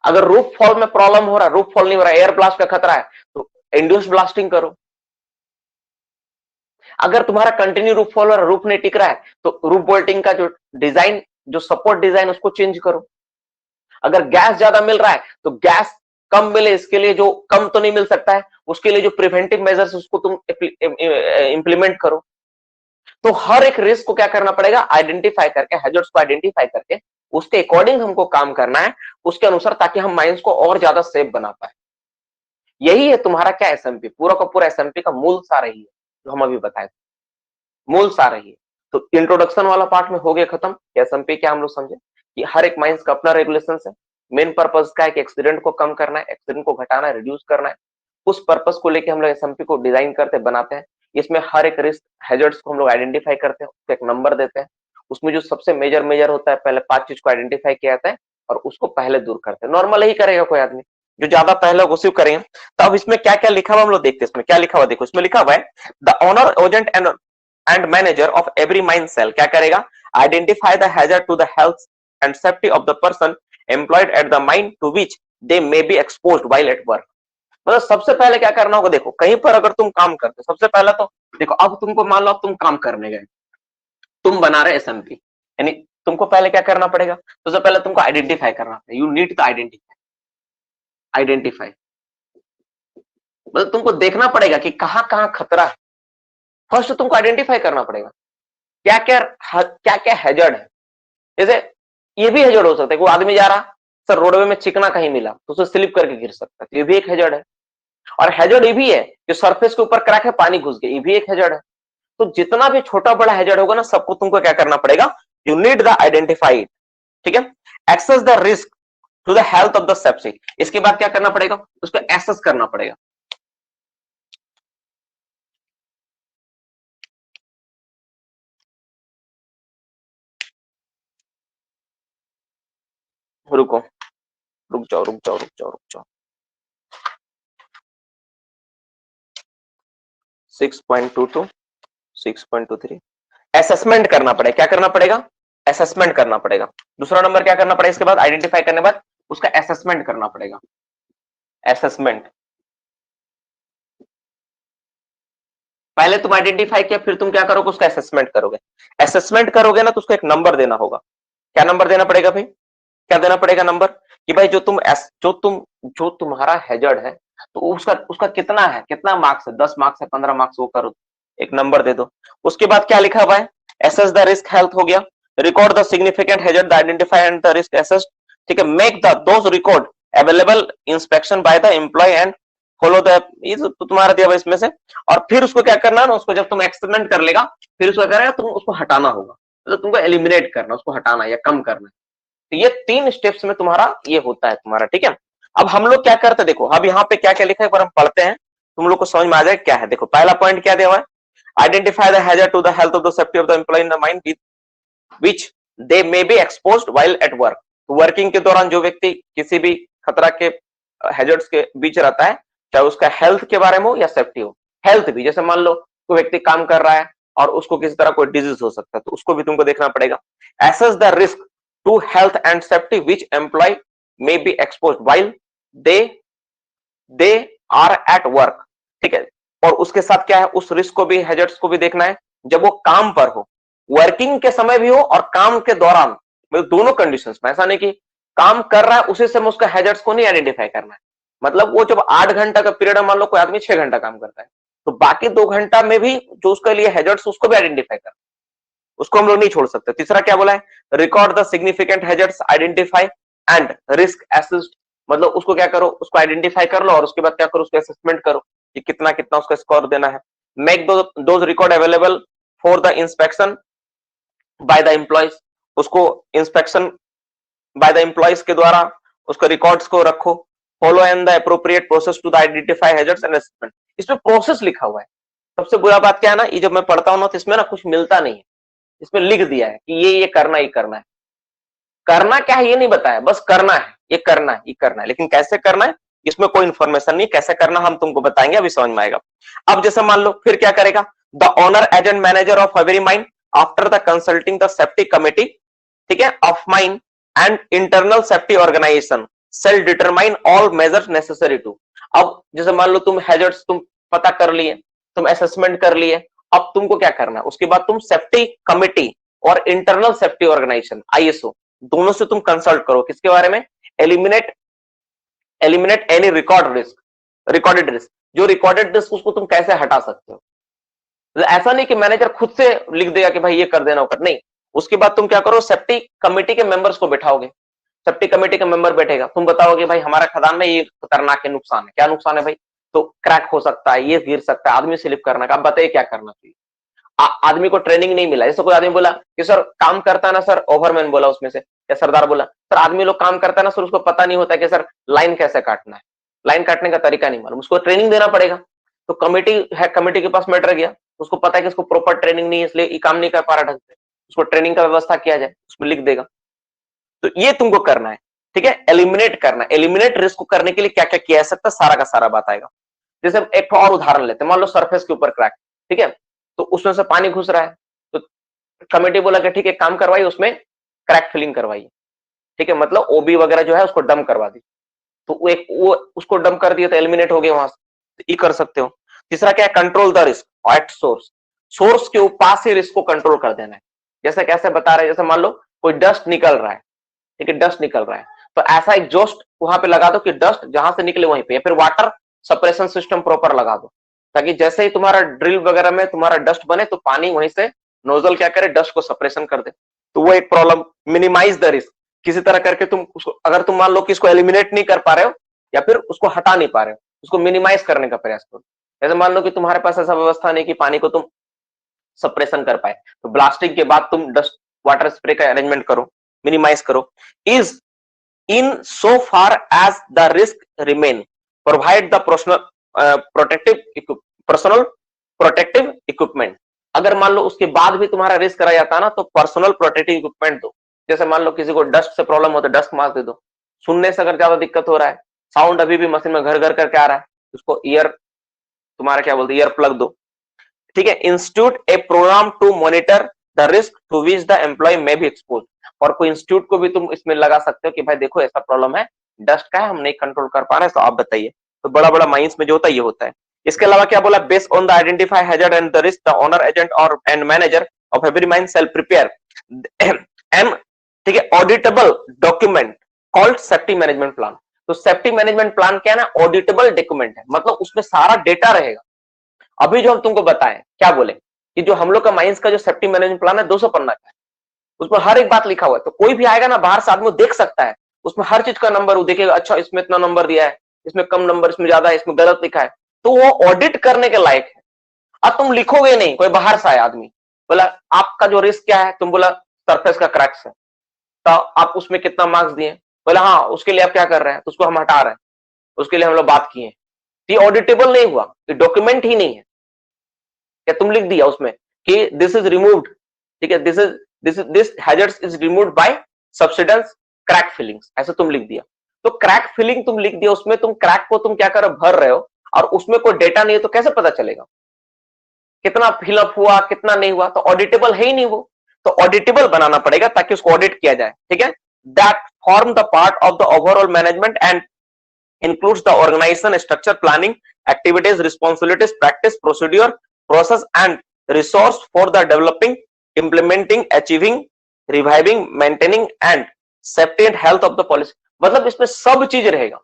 अगर रूफ फॉल में प्रॉब्लम हो रहा है, रूफ फॉल नहीं हो रहा है, एयर ब्लास्ट का खतरा है, तो इंड्यूस ब्लास्टिंग करो। अगर तुम्हारा कंटिन्यू रूफ फॉल हो रहा है, रूफ नहीं टिक रहा है, तो रूफ बोल्टिंग का जो डिजाइन, जो सपोर्ट डिजाइन, उसको चेंज करो। अगर गैस ज्यादा मिल रहा है तो गैस कम मिले, इसके लिए जो कम तो नहीं मिल सकता है, उसके लिए जो प्रिवेंटिव मेजर्स उसको तुम इंप्लीमेंट करो। तो हर एक रिस्क को क्या करना पड़ेगा, आइडेंटिफाई करके, हैजर्ड्स को आइडेंटिफाई करके उसके अकॉर्डिंग हमको काम करना है, उसके अनुसार, ताकि हम माइंस को और ज्यादा सेफ बना पाए। यही है तुम्हारा क्या एसएमपी, पूरा का पूरा एसएमपी का मूल सार यही है जो हम अभी बताए, मूल सार यही है। तो इंट्रोडक्शन वाला पार्ट में हो गया खत्म, एसएमपी क्या हम लोग समझे कि हर एक माइंस का अपना रेगुलेशन है। मेन पर्पस क्या है कि एक्सीडेंट को कम करना है, एक्सीडेंट को घटाना है, रिड्यूस करना है। उस पर्पस को लेके हम लोग एसएमपी को डिजाइन करते बनाते हैं। इसमें हर एक रिस्क हैजर्ड्स को हम लोग आइडेंटिफाई करते हैं, उसको एक नंबर देते हैं। उसमें जो सबसे मेजर होता है, पहले 5 चीज को आइडेंटिफाई किया जाता है और उसको पहले दूर करते हैं। नॉर्मल यही करेगा कोई आदमी, जो ज्यादा पहले उसी करेंगे। तो अब इसमें क्या क्या लिखा हुआ हम लोग देखते हैं, इसमें क्या लिखा हुआ देखो, इसमें लिखा हुआ है the owner agent and manager of every mine shall क्या करेगा, identify the hazard to the health and safety of the person employed at the mine to which they may be exposed while at work. मतलब सबसे पहले क्या करना होगा, देखो कहीं पर अगर तुम काम करते हो, सबसे पहले तो देखो, अब तुमको मान लो अब तुम काम करने गए, तुम बना रहे एसएमपी, यानी तुमको पहले क्या करना पड़ेगा, सबसे पहले तुमको आइडेंटिफाई करना पड़ेगा, you need to identify. Identify मतलब तुमको देखना पड़ेगा कि कहां कहां खतरा है। फर्स्ट तुमको आइडेंटिफाई करना पड़ेगा क्या क्या हैजर्ड है। जैसे ये भी हैजर्ड हो सकता है कि वो आदमी जा रहा, सर रोडवे में चिकना कहीं मिला तो उसे स्लिप करके गिर सकता है, तो ये भी एक हैजर्ड है। और हैजर्ड ये भी है कि सरफेस के ऊपर क्रैक है, पानी घुस गया, ये भी एक हैजर्ड है। तो जितना भी छोटा बड़ा हैजर्ड होगा ना, सबको तुमको क्या करना पड़ेगा, यू नीड द आइडेंटिफाइड, ठीक है। Assess the risk to the health of the सेप्सी, इसके बाद क्या करना पड़ेगा, उसको एक्सेस करना पड़ेगा। रुको, रुक जाओ 6.22 6.23 असेसमेंट करना पड़ेगा। क्या करना पड़ेगा, असेसमेंट करना पड़ेगा। दूसरा नंबर क्या करना पड़ेगा इसके बाद, आइडेंटिफाई करने के बाद उसका असेसमेंट करना पड़ेगा। असेसमेंट, पहले तुम आइडेंटिफाई किया, फिर तुम क्या करोगे, उसका असेसमेंट करोगे। असेसमेंट करोगे ना तो उसको एक नंबर देना होगा। क्या नंबर देना पड़ेगा भाई, क्या देना पड़ेगा नंबर, कि भाई जो तुम्हारा हैजर्ड है तो उसका उसका कितना है, कितना मार्क्स है, 10 मार्क्स है, 15 मार्क्स, वो करो, एक नंबर दे दो। उसके बाद क्या लिखा हुआ है, एसेस द रिस्क हेल्थ हो गया, record the significant hazard, the identify and the risk assessed, ठीक है, make the those record available inspection by the employ and follow the, ये तो तुम्हारा दिया हुआ इसमें से। और फिर उसको क्या करना है ना, उसको जब तुम एक्सपेरिमेंट कर लेगा, फिर उसको करेगा, तुम उसको हटाना होगा, मतलब तुमको एलिमिनेट करना, उसको हटाना या कम करना। तो ये 3 स्टेप्स में तुम्हारा ये होता है तुम्हारा, ठीक है। अब हम लोग क्या करते हैं, देखो अब यहाँ पे क्या क्या लिखा है, एक बार हम पढ़ते हैं, तुम लोग को समझ में आ जाए क्या है। देखो पहला पॉइंट क्या दिया हुआ है, identify the hazard to the health of the safety of the employ in the mine with which they may be exposed while at work. Working के दौरान जो व्यक्ति किसी भी खतरा के हैजर्ड्स के बीच रहता है, चाहे उसका हेल्थ के बारे में हो या सेफ्टी हो। हेल्थ भी, जैसे मान लो कोई व्यक्ति काम कर रहा है और उसको किसी तरह कोई डिजीज हो सकता है, तो उसको भी तुमको देखना पड़ेगा। Assess the risk to health and safety which employ may be exposed while they are at work, ठीक है। और उसके साथ क्या है, उस रिस्क को भी, हैजर्ड्स को भी देखना है जब वो काम पर हो, वर्किंग के समय भी हो और काम के दौरान, मतलब दोनों कंडीशंस में। ऐसा नहीं कि काम कर रहा है उसी समय उसका हैजर्ड्स को नहीं आइडेंटिफाई करना है, मतलब वो जब 8 घंटा का पीरियड है, मान लो कोई आदमी 6 घंटा काम करता है, तो बाकी 2 घंटा में भी जो उसके लिए हैजर्ड्स, उसको भी आइडेंटिफाई करना, उसको हम लोग नहीं छोड़ सकते। तीसरा क्या बोला है, record the significant hazards, identify and risk assist, मतलब उसको क्या करो, उसको आइडेंटिफाई कर लो और उसके बाद क्या करो, उसको असेसमेंट करो कि कितना कितना उसका स्कोर देना है। Make those record available for the inspection by the employees, उसको इंस्पेक्शन बाय द एम्प्लॉयज के द्वारा उसको रिकॉर्ड्स को रखो। Follow and the appropriate process to the identify hazards and assessment, इसमें प्रोसेस लिखा हुआ है। सबसे बुरा बात क्या है ना, ये जब मैं पढ़ता हूं ना तो इसमें ना कुछ मिलता नहीं है, इसमें लिख दिया है कि ये करना ही करना है, करना क्या है ये नहीं बताया, बस करना है, ये करना है, ये करना है, लेकिन कैसे करना है इसमें कोई इंफॉर्मेशन नहीं। कैसे करना हम तुमको बताएंगे, अभी समझ में आएगा। अब जैसे मान लो फिर क्या करेगा, the owner agent manager of every mine after the consulting the safety committee, ठीक है, of mine and internal safety organisation shall determine all measures necessary to. अब जैसे मान लो तुम हैजर्ड्स तुम पता कर लिए, तुम असेसमेंट कर लिए, अब तुमको क्या करना है, उसके बाद तुम सेफ्टी कमिटी और इंटरनल सेफ्टी ऑर्गेनाइजेशन आईएसओ दोनों से तुम कंसल्ट करो, किसके बारे में, एलिमिनेट एनी रिकॉर्डेड रिस्क, जो रिकॉर्डेड रिस्क उसको तुम कैसे हटा सकते हो। तो ऐसा नहीं कि मैनेजर खुद से लिख देगा कि भाई ये कर देना, कर नहीं, उसके बाद तुम क्या करो, सेफ्टी कमेटी के मेंबर्स को बैठाओगे, सेफ्टी कमेटी का मेंबर बैठेगा, तुम बताओगे भाई हमारा खदान में ये खतरनाक है, नुकसान है, क्या नुकसान है भाई, तो क्रैक हो सकता है, ये गिर सकता है, आदमी स्लिप करना, आप बताइए क्या करना चाहिए। आदमी को ट्रेनिंग नहीं मिला, जैसे कोई आदमी बोला कि सर काम करता है ना सर, ओवरमैन बोला उसमें से या सरदार बोला, सर आदमी लोग काम करता है ना सर, उसको पता नहीं होता कि सर लाइन कैसे काटना है, लाइन काटने का तरीका नहीं मालूम, उसको ट्रेनिंग देना पड़ेगा। तो कमेटी है, कमेटी के पास मैटर गया, उसको पता है कि इसको प्रॉपर ट्रेनिंग नहीं है, इसलिए ये काम नहीं कर पा रहा ढंग से, उसको ट्रेनिंग का व्यवस्था किया जाए, उसमें लिख देगा। तो ये तुमको करना है, ठीक है, एलिमिनेट करना है। एलिमिनेट रिस्क को करने के लिए क्या क्या किया जा सकता है, सारा का सारा बात आएगा। जैसे एक और उदाहरण लेते हैं, मान लो सरफेस के ऊपर क्रैक, ठीक है, तो उसमें से पानी घुस रहा है, तो कमेटी बोला कि ठीक है काम करवाइए, उसमें क्रैक फिलिंग करवाइए, ठीक है, मतलब ओबी वगैरह जो है उसको डंप करवा दी, तो वो उसको डंप कर दिया तो एलिमिनेट हो गया वहां से, तो ये कर सकते हो। तीसरा क्या है, control the risk at source, source के पास से रिस्क को कंट्रोल कर देना है। जैसे कैसे बता रहे हैं, जैसे मान लो कोई डस्ट निकल रहा है, ठीक है, डस्ट निकल रहा है, तो ऐसा एग्जॉस्ट वहां पे लगा दो कि डस्ट जहां से निकले वहीं पे, या फिर वाटर सप्रेशन सिस्टम प्रॉपर लगा दो, ताकि जैसे ही तुम्हारा ड्रिल वगैरह में तुम्हारा डस्ट बने तो पानी वहीं से नोजल क्या करे, डस्ट को सप्रेशन कर दे। तो वो एक प्रॉब्लम, मिनिमाइज द रिस्क, किसी तरह करके तुम उसको, अगर तुम मान लो कि इसको एलिमिनेट नहीं कर पा रहे हो या फिर उसको हटा नहीं पा रहे हो, उसको मिनिमाइज करने का प्रयास करो। जैसे मान लो कि तुम्हारे पास ऐसा व्यवस्था नहीं कि पानी को तुम सप्रेशन कर पाए, तो ब्लास्टिंग के बाद तुम डस्ट वाटर स्प्रे का अरेंजमेंट करो, मिनिमाइज करो। Is in so far as the risk remain provide the personal protective equipment. अगर मान लो उसके बाद भी तुम्हारा रिस्क करा जाता है ना, तो पर्सनल प्रोटेक्टिव इक्विपमेंट दो। जैसे मान लो किसी को डस्ट से प्रॉब्लम हो तो डस्ट मास्क दे दो, सुनने से अगर ज्यादा दिक्कत हो रहा है, साउंड अभी भी मशीन में घर घर करके आ रहा है, उसको ईयर, तुम्हारा क्या बोलते हैं, ईयर प्लग दो, ठीक है। Institute a programme to monitor the risk to which the employee may be expose. और कोई इंस्टीट्यूट को भी तुम इसमें लगा सकते हो कि भाई देखो ऐसा प्रॉब्लम है, डस्ट का है, हम नहीं कंट्रोल कर पा रहे हैं, तो आप बताइए। तो बड़ा बड़ा माइंस में जो होता है ये होता है। इसके अलावा क्या बोला, based on the identify hazard and the risk the owner agent और and manager of every mine shall prepare an, ठीक है, auditable document called safety management plan. तो सेफ्टी मैनेजमेंट प्लान क्या है ना, ऑडिटेबल डॉक्यूमेंट है, मतलब उसमें सारा डेटा रहेगा। अभी जो हम तुमको बताएं, क्या बोले कि जो हम लोग का माइंस का जो सेफ्टी मैनेजमेंट प्लान है 200 पन्ना का है, उसमें हर एक बात लिखा हुआ है। तो कोई भी आएगा ना बाहर से आदमी देख सकता है, उसमें हर चीज का नंबर वो देखेगा, अच्छा इसमें इतना नंबर दिया है, इसमें कम नंबर, इसमें ज्यादा है, इसमें गलत लिखा है, तो वो ऑडिट करने के लायक है। अब तुम लिखोगे नहीं, कोई बाहर से आया आदमी बोला आपका जो रिस्क क्या है, तुम बोला सरफेस का क्रैक्स है, तो आप उसमें कितना मार्क्स दिए, बोला हाँ उसके लिए आप क्या कर रहे हैं, तो उसको हम हटा रहे हैं, उसके लिए हम लोग बात किए। ये ऑडिटेबल नहीं हुआ, ये डॉक्यूमेंट ही नहीं है। क्या तुम लिख दिया उसमें कि दिस इज रिमूव्ड, ठीक है, this hazards is removed by subsidence crack fillings, ऐसे तुम लिख दिया। तो क्रैक फिलिंग तुम लिख दिया, उसमें तुम क्रैक को तुम क्या कर भर रहे हो, और उसमें कोई डेटा नहीं है, तो कैसे पता चलेगा कितना फिलअप हुआ कितना नहीं हुआ, तो ऑडिटेबल है ही नहीं वो। तो ऑडिटेबल बनाना पड़ेगा ताकि उसको ऑडिट किया जाए, ठीक है। That form the part of the overall management and includes the organization structure, planning, activities, responsibilities, practice, procedure, process and resource for the developing, implementing, achieving, reviving, maintaining and safety and health of the policy। मतलब इसमें सब चीज रहेगा।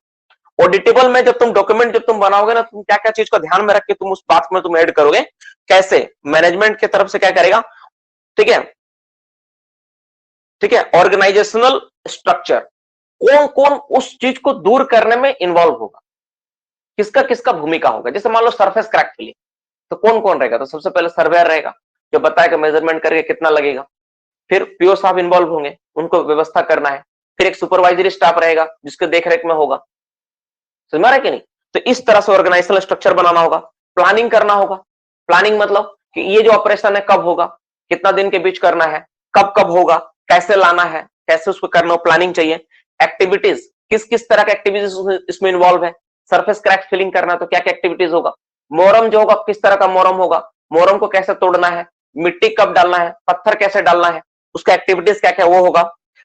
Auditable में जब तुम document जब तुम बनाओगे ना, तुम क्या क्या चीज का ध्यान में रख के तुम उस बात में तुम ऐड करोगे, कैसे मैनेजमेंट की तरफ से क्या करेगा, ठीक है, ठीक है, ऑर्गेनाइजेशनल स्ट्रक्चर, कौन कौन उस चीज को दूर करने में इन्वॉल्व होगा, किसका किसका भूमिका होगा। जैसे मान लो सरफेस क्रैक फिलिंग, तो कौन कौन रहेगा, तो सबसे पहले सर्वेयर रहेगा जो बताएगा मेजरमेंट करके कितना लगेगा, फिर पीओ साहब इन्वॉल्व होंगे, उनको व्यवस्था करना है, फिर एक सुपरवाइजरी स्टाफ रहेगा जिसके देखरेख में होगा, समझ रहे कि नहीं। तो इस तरह से ऑर्गेनाइजेशनल स्ट्रक्चर बनाना होगा। प्लानिंग करना होगा, प्लानिंग मतलब कि ये जो ऑपरेशन है कब होगा, कितना दिन के बीच करना है, कब कब होगा, कैसे लाना है, कैसे उसको करना हो, प्लानिंग चाहिए। एक्टिविटीज, किस किस तरह के एक्टिविटीज इसमें इन्वॉल्व है, सरफेस क्रैक फिलिंग करना तो क्या क्या एक्टिविटीज होगा, मोरम जो होगा किस तरह का मोरम होगा, मोरम को कैसे तोड़ना है, मिट्टी कब डालना है, पत्थर कैसे डालना है, उसका एक्टिविटीज क्या क्या वो होगा,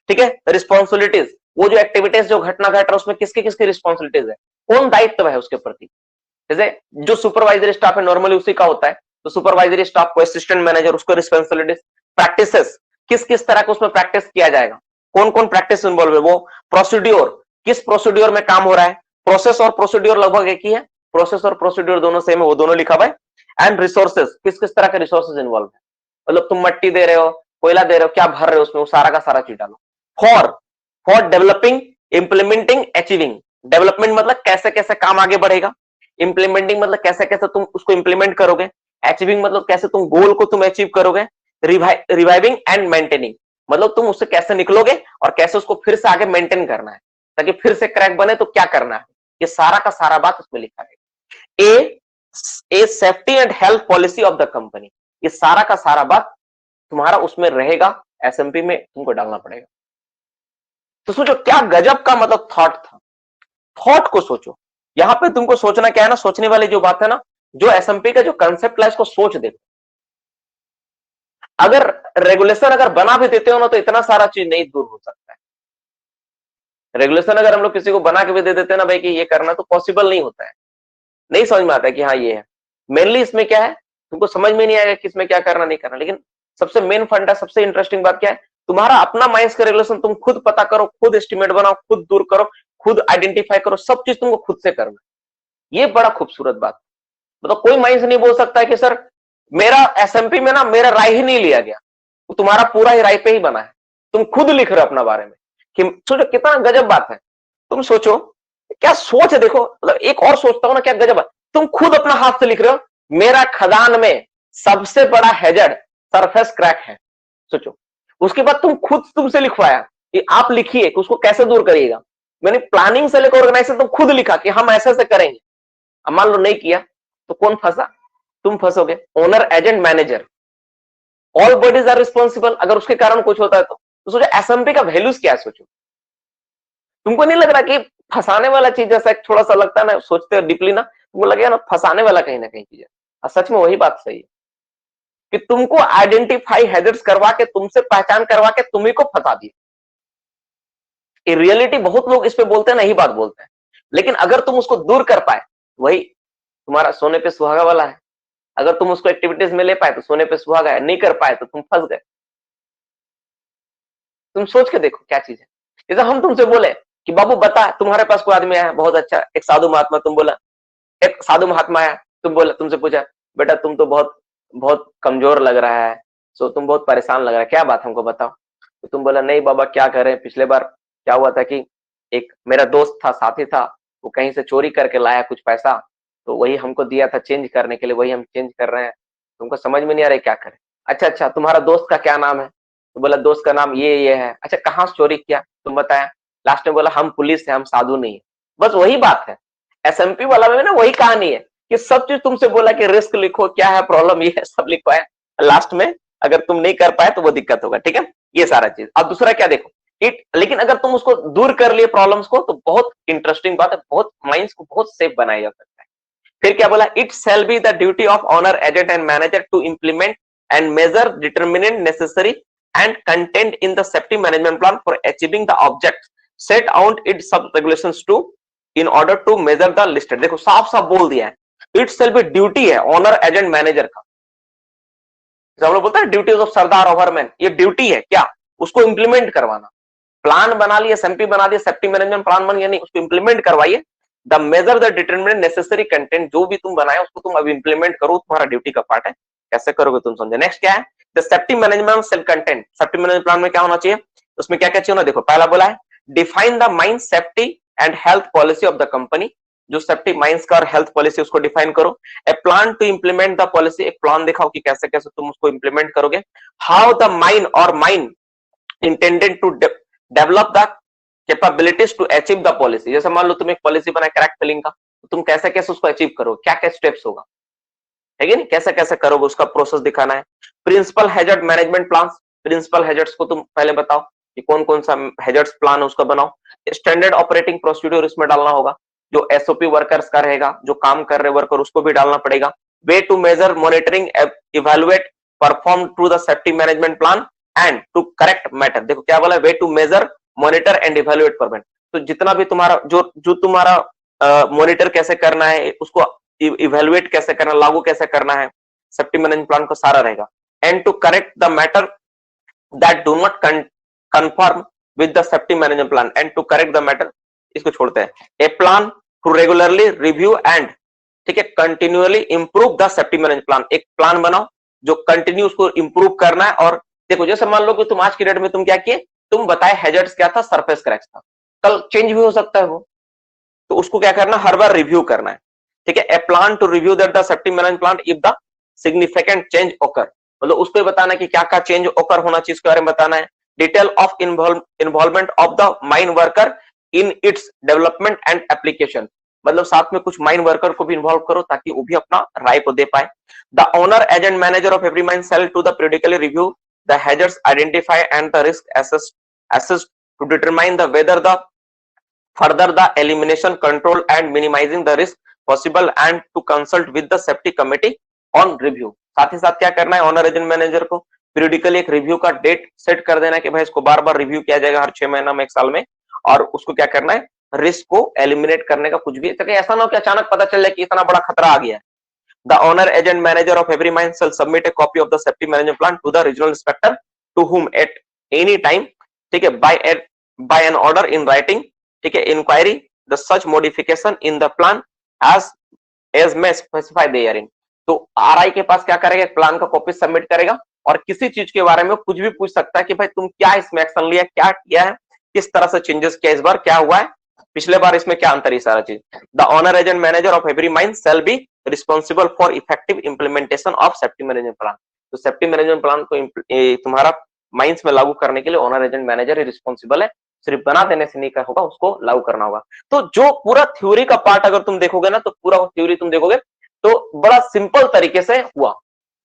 ठीक है। रिस्पॉन्सिबिलिटीज, वो जो एक्टिविटीज जो घटना घट रहा है उसमें किसकी किसकी रिस्पॉन्सिबिलिटीज है, कौन दायित्व है उसके प्रति। जैसे जो सुपरवाइजरी स्टाफ है नॉर्मली उसी का होता है, तो सुपरवाइजरी स्टाफ को असिस्टेंट मैनेजर उसको रिस्पॉन्सिबिलिटीज। प्रैक्टिसेस, किस किस तरह का उसमें प्रैक्टिस किया जाएगा, कौन कौन प्रैक्टिस इन्वॉल्व है वो। प्रोसीड्योर, किस प्रोसीड्योर में काम हो रहा है, प्रोसेस और प्रोसीड्योर लगभग एक ही है, प्रोसेस और प्रोसीड्योर दोनों सेम है, वो दोनों लिखा हुआ है। एंड रिसोर्सेज, किस किस तरह के रिसोर्सेज इन्वॉल्व है, मतलब तुम मट्टी दे रहे हो, कोयला दे रहे हो, क्या भर रहे हो उसमें, वो सारा का सारा चीज डालो। For developing, implementing, achieving. Development मतलब कैसे कैसे काम आगे बढ़ेगा, इंप्लीमेंटिंग मतलब कैसे कैसे तुम उसको इंप्लीमेंट करोगे, अचीविंग मतलब कैसे तुम गोल को तुम अचीव करोगे, रिवाइविंग एंड मेंटेनिंग मतलब तुम उससे कैसे निकलोगे और कैसे उसको फिर से आगे मेंटेन करना है ताकि फिर से क्रैक बने तो क्या करना है, ये सारा का सारा बात उसमें लिखा है। ए safety and health policy of the company, ये सारा का सारा बात तुम्हारा उसमें रहेगा, एसएमपी में तुमको डालना पड़ेगा। तो सोचो क्या गजब का मतलब थॉट था, थॉट को सोचो। यहां पे तुमको सोचना क्या है ना, सोचने वाली जो बात है ना, जो एसएमपी का जो कंसेप्ट है इसको सोच देखो। अगर रेगुलेशन अगर बना भी देते हो ना तो इतना सारा चीज नहीं दूर हो सकता है। रेगुलेशन अगर हम लोग किसी को बना के भी दे देते हैं ना भाई कि ये करना, तो पॉसिबल नहीं होता है, नहीं समझ में आता है कि हाँ ये है। मेनली इसमें क्या है, तुमको समझ में नहीं आएगा कि इसमें क्या करना नहीं करना, लेकिन सबसे मेन फंडा, सबसे इंटरेस्टिंग बात क्या है, तुम्हारा अपना माइंस का रेगुलेशन तुम खुद पता करो, खुद एस्टिमेट बनाओ, खुद दूर करो, खुद आइडेंटिफाई करो, सब चीज तुमको खुद से करना। ये बड़ा खूबसूरत बात, मतलब कोई माइंस नहीं बोल सकता है कि सर मेरा एसएमपी में ना मेरा राय ही नहीं लिया गया, तो तुम्हारा पूरा ही राय पे ही बना है, तुम खुद लिख रहे हो अपना बारे में। कि सोचो कितना गजब बात है, तुम सोचो क्या सोच देखो, मतलब एक और सोचता हूं ना क्या गजब है, तुम खुद अपना हाथ से लिख रहे हो मेरा खदान में सबसे बड़ा हैजर्ड सरफेस क्रैक है। सोचो उसके बाद तुम खुद तुमसे लिखवाया कि आप लिखिए कि उसको कैसे दूर करिएगा। मैंने प्लानिंग से लेकर ऑर्गेनाइजेशन तुम खुद लिखा कि हम ऐसे ऐसे करेंगे। अब मान लो नहीं किया तो कौन फंसा, तुम फंसोगे। Owner agent manager all bodies are responsible, अगर उसके कारण कुछ होता है तो सोचो एसएमपी का वैल्यूज क्या है। सोचो तुमको नहीं लग रहा कि फंसाने वाला चीज जैसा थोड़ा सा लगता है ना, सोचते हो डीपली ना, तुमको लगेगा ना फंसाने वाला कहीं ना कहीं चीज है, और सच में वही बात सही है। कि तुमको आइडेंटिफाई हैजर्ड्स करवा के, तुमसे पहचान करवा के तुम्ही को फंसा दिया। रियलिटी बहुत लोग इस पे बोलते हैं, नहीं बात बोलते हैं, लेकिन अगर तुम उसको दूर कर पाए, वही तुम्हारा सोने पे सुहागा वाला है। अगर तुम उसको एक्टिविटीज में ले पाए तो सोने पे सुहागा है, नहीं कर पाए तो तुम फंस गए। तुम सोच के देखो क्या चीज है। जैसे हम तुमसे बोले कि बाबू बता, तुम्हारे पास कोई आदमी आया बहुत अच्छा, एक साधु महात्मा, तुम बोला एक साधु महात्मा आया, तुम बोला, तुमसे पूछा बेटा तुम तो बहुत बहुत कमजोर लग रहा है, सो तुम बहुत परेशान लग रहा है, क्या बात हमको बताओ। तो तुम बोला नहीं बाबा क्या करें, पिछले बार क्या हुआ था कि एक मेरा दोस्त था, साथी था, वो कहीं से चोरी करके लाया कुछ पैसा, तो वही हमको दिया था चेंज करने के लिए, वही हम चेंज कर रहे हैं, तुमको समझ में नहीं आ रहा है क्या करें। अच्छा अच्छा, तुम्हारा दोस्त का क्या नाम है? तो बोला दोस्त का नाम ये है। अच्छा कहाँ से चोरी किया तुम बताया? लास्ट में बोला हम पुलिस है, हम साधु नहीं है। बस वही बात है, एसएमपी वाला में ना वही कहानी है कि सब चीज तुमसे बोला कि रिस्क लिखो, क्या है प्रॉब्लम, ये है, सब लिखो है, लास्ट में अगर तुम नहीं कर पाए तो वो दिक्कत होगा। ठीक है, ये सारा चीज। अब दूसरा क्या देखो, इट, लेकिन अगर तुम उसको दूर कर लिए प्रॉब्लम्स को, तो बहुत इंटरेस्टिंग बात है, बहुत माइंड्स को बहुत सेफ बनाया जा सकता है। फिर क्या बोला, it shall be the duty of owner agent and manager to implement and measure determinant necessary and content in the safety management plan for achieving the objects set out in sub regulations to in order to measure the listed। देखो साफ साफ बोल दिया है, it cell भी duty है honour agent manager का। सब लोग बोलते हैं ड्यूटीज ऑफ सरदार ओवरमैन, ये ड्यूटी है क्या, उसको इंप्लीमेंट करवाना। प्लान बना लिया, एसएमपी बना दिया, सेफ्टी मैनेजमेंट प्लान बन गया, नहीं उसको इंप्लीमेंट करवाइए। The measure the determinant necessary content, जो भी तुम बनाए उसको तुम अब इंप्लीमेंट करो, तुम्हारा ड्यूटी का पार्ट है। कैसे करोगे तुम समझे। नेक्स्ट क्या है, the safety management shall content. Safety management plan में क्या होना चाहिए, उसमें क्या क्या चाहिए ना, देखो पहला बोला है define the mine safety and health policy of the company. जो सेफ्टी माइंस का और हेल्थ पॉलिसी उसको डिफाइन करो। A plan to implement the policy, एक प्लान दिखाओ कि कैसे कैसे तुम उसको इंप्लीमेंट करोगे। हाउ द माइन और mine intended to develop the capabilities to achieve the policy. जैसे मान लो तुम एक पॉलिसी बनाए क्रैक फिलिंग का, तो तुम कैसे कैसे उसको अचीव करोगे, क्या क्या स्टेप्स होगा, है कि नहीं, कैसे कैसे करोगे उसका प्रोसेस दिखाना है। Principal hazard management plan, principal hazards को तुम पहले बताओ कि कौन कौन सा हैजर्ड्स प्लान है उसका बनाओ। स्टैंडर्ड ऑपरेटिंग प्रोसीड्यूर इसमें डालना होगा, जो एसओपी वर्कर्स का रहेगा, जो काम कर रहे वर्कर उसको भी डालना पड़ेगा। Way to measure monitoring evaluate perform to the safety management plan and to correct matter. देखो क्या बोला, way to measure monitor and evaluate perform. तो जितना भी तुम्हारा जो तुम्हारा मॉनिटर कैसे करना है, उसको इवैल्यूएट कैसे करना, लागू कैसे करना है, सेफ्टी मैनेजमेंट प्लान को सारा रहेगा। And to correct the matter that do not conform with the safety management plan and to correct the matter, इसको छोड़ते हैं। A plan to regularly review and, ठीक है, continually improve the safety management plan. एक plan बनाओ जो continue उसको improve करना है। और देखो जैसे मान लो कि तुम आज की डेट में तुम क्या किए, तुम बताए हैजर्ड्स क्या था, सरफेस क्रैक्स था, कल चेंज भी हो सकता है वो, तो उसको क्या करना, हर बार रिव्यू करना है। ठीक है, a plan to review that the safety management plan if the significant change occur, मतलब उसको बताना है कि क्या क्या चेंज ओकर होना चाहिए, इसके बारे में बताना है। Detail of involvement of the mine worker in its development and application, मतलब साथ में कुछ माइन वर्कर को भी इन्वॉल्व करो ताकि वो भी अपना राय को दे पाए। The owner agent manager of every mine shall to the periodically review the hazards, identify and the risk assessed to determine the whether the further the elimination, control and minimizing the risk possible and to consult with the safety committee on review। साथ ही साथ क्या करना है, honour agent manager को periodically एक review का date set कर देना है कि भाई इसको बार बार रिव्यू किया जाएगा हर 6 महीना में, 1 साल में, और उसको क्या करना है, रिस्क को एलिमिनेट करने का कुछ भी, ताकि ऐसा ना हो कि अचानक पता चल जाए कि इतना बड़ा खतरा आ गया है। The owner agent manager of every mine shall submit a copy of the safety management plan to the regional inspector to whom at any time, ठीक है, by an order in writing, ठीक है, inquiry the such modification in the plan as may specify therein। तो RI के पास क्या करेगा, plan का copy submit करेगा और किसी चीज के बारे में कुछ भी पूछ सकता है कि भाई तुम क्या इसमें एक्शन लिया, क्या किया है, किस तरह से चेंजेस किया, इस बार क्या हुआ है, पिछले बार इसमें क्या अंतर है, सारा चीज। The owner agent manager of every mine shall be responsible for effective implementation of safety management plan। तो सेफ्टी मैनेजमेंट प्लान को तुम्हारा माइंस में लागू करने के लिए ऑनर एजेंट मैनेजर ही रिस्पॉन्सिबल है, सिर्फ बना देने से नहीं होगा, उसको लागू करना होगा। तो जो पूरा थ्योरी का पार्ट अगर तुम देखोगे ना, तो पूरा थ्योरी तुम देखोगे तो बड़ा सिंपल तरीके से हुआ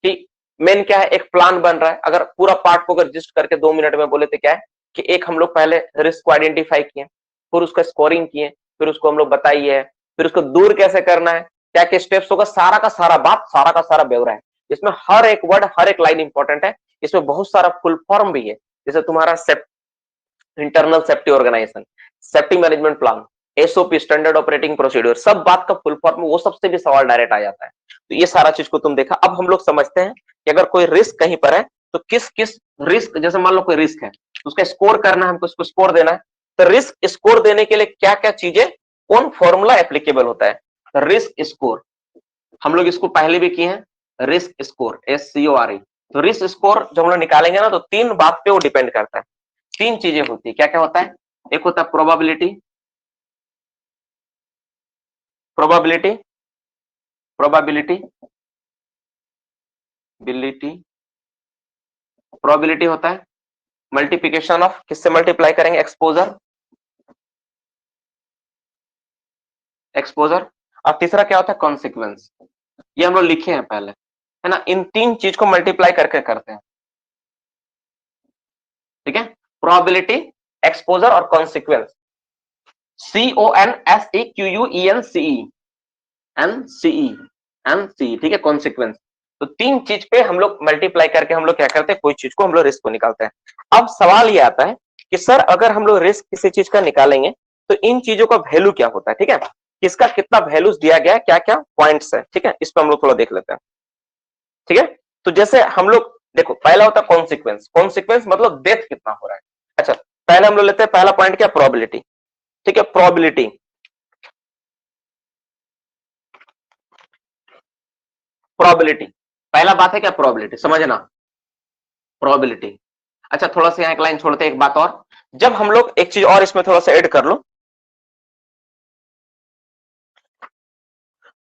कि मेन क्या है, एक प्लान बन रहा है। अगर पूरा पार्ट को अगर रजिस्ट करके 2 मिनट में बोले तो क्या है कि एक हम लोग पहले रिस्क को आइडेंटिफाई किए, फिर उसका स्कोरिंग किए, फिर उसको हम लोग बताइए, फिर उसको दूर कैसे करना है, क्या क्या स्टेप्स होगा, सारा का सारा बात, सारा का सारा ब्यौरा है। इसमें हर एक वर्ड, हर एक लाइन इंपॉर्टेंट है। इसमें बहुत सारा फुल फॉर्म भी है, जैसे तुम्हारा internal safety organisation, safety management plan, SOP standard operating procedure, सब बात का फुल फॉर्म, वो सबसे भी सवाल डायरेक्ट आ जाता है। तो ये सारा चीज को तुम देखा। अब हम लोग समझते हैं कि अगर कोई रिस्क कहीं पर है तो किस किस रिस्क, जैसे मान लो कोई रिस्क है तो उसका स्कोर करना है, हमको उसको स्कोर देना है। तो रिस्क स्कोर देने के लिए क्या क्या चीजें, कौन फॉर्मूला एप्लीकेबल होता है? रिस्क स्कोर हम लोग इसको पहले भी किए हैं, रिस्क स्कोर, SCORE। तो रिस्क स्कोर जब हम लोग निकालेंगे ना तो तीन बात पे वो डिपेंड करता है, तीन चीजें होती है। क्या क्या होता है? एक होता है प्रोबेबिलिटी, प्रोबेबिलिटी, प्रोबेबिलिटी, बिलिटी, प्रोबेबिलिटी होता है मल्टीप्लिकेशन ऑफ, किससे मल्टीप्लाई करेंगे? Exposure, exposure. और तीसरा क्या होता है? कॉन्सिक्वेंस। ये हम लोग लिखे हैं पहले, है ना? इन तीन चीज को मल्टीप्लाई करके करते हैं, ठीक है? प्रोबेबिलिटी, एक्सपोजर और कॉन्सिक्वेंस। CONSEQUENCE, ठीक है? कॉन्सिक्वेंस। तो तीन चीज पे हम लोग मल्टीप्लाई करके हम लोग क्या करते हैं, कोई चीज को हम लोग रिस्क को निकालते हैं। अब सवाल ये आता है कि सर अगर हम लोग रिस्क किसी चीज का निकालेंगे तो इन चीजों का वैल्यू क्या होता है, ठीक है? किसका कितना वैल्यूज दिया गया है, क्या क्या पॉइंट्स है, ठीक है? इस पर हम लोग थोड़ा देख लेते हैं, ठीक है? तो जैसे हम लोग देखो, पहला होता है कॉन्सिक्वेंस। कॉन्सिक्वेंस मतलब डेथ कितना हो रहा है। अच्छा, पहले हम लोग लेते हैं, पहला पॉइंट क्या? प्रोबेबिलिटी, ठीक है? प्रोबेबिलिटी, प्रोबेबिलिटी पहला बात है क्या? प्रोबेबिलिटी समझना, प्रोबेबिलिटी। अच्छा, थोड़ा सा यहाँ एक लाइन छोड़ते हैं, एक बात और, जब हम लोग एक चीज और इसमें थोड़ा सा ऐड कर लो,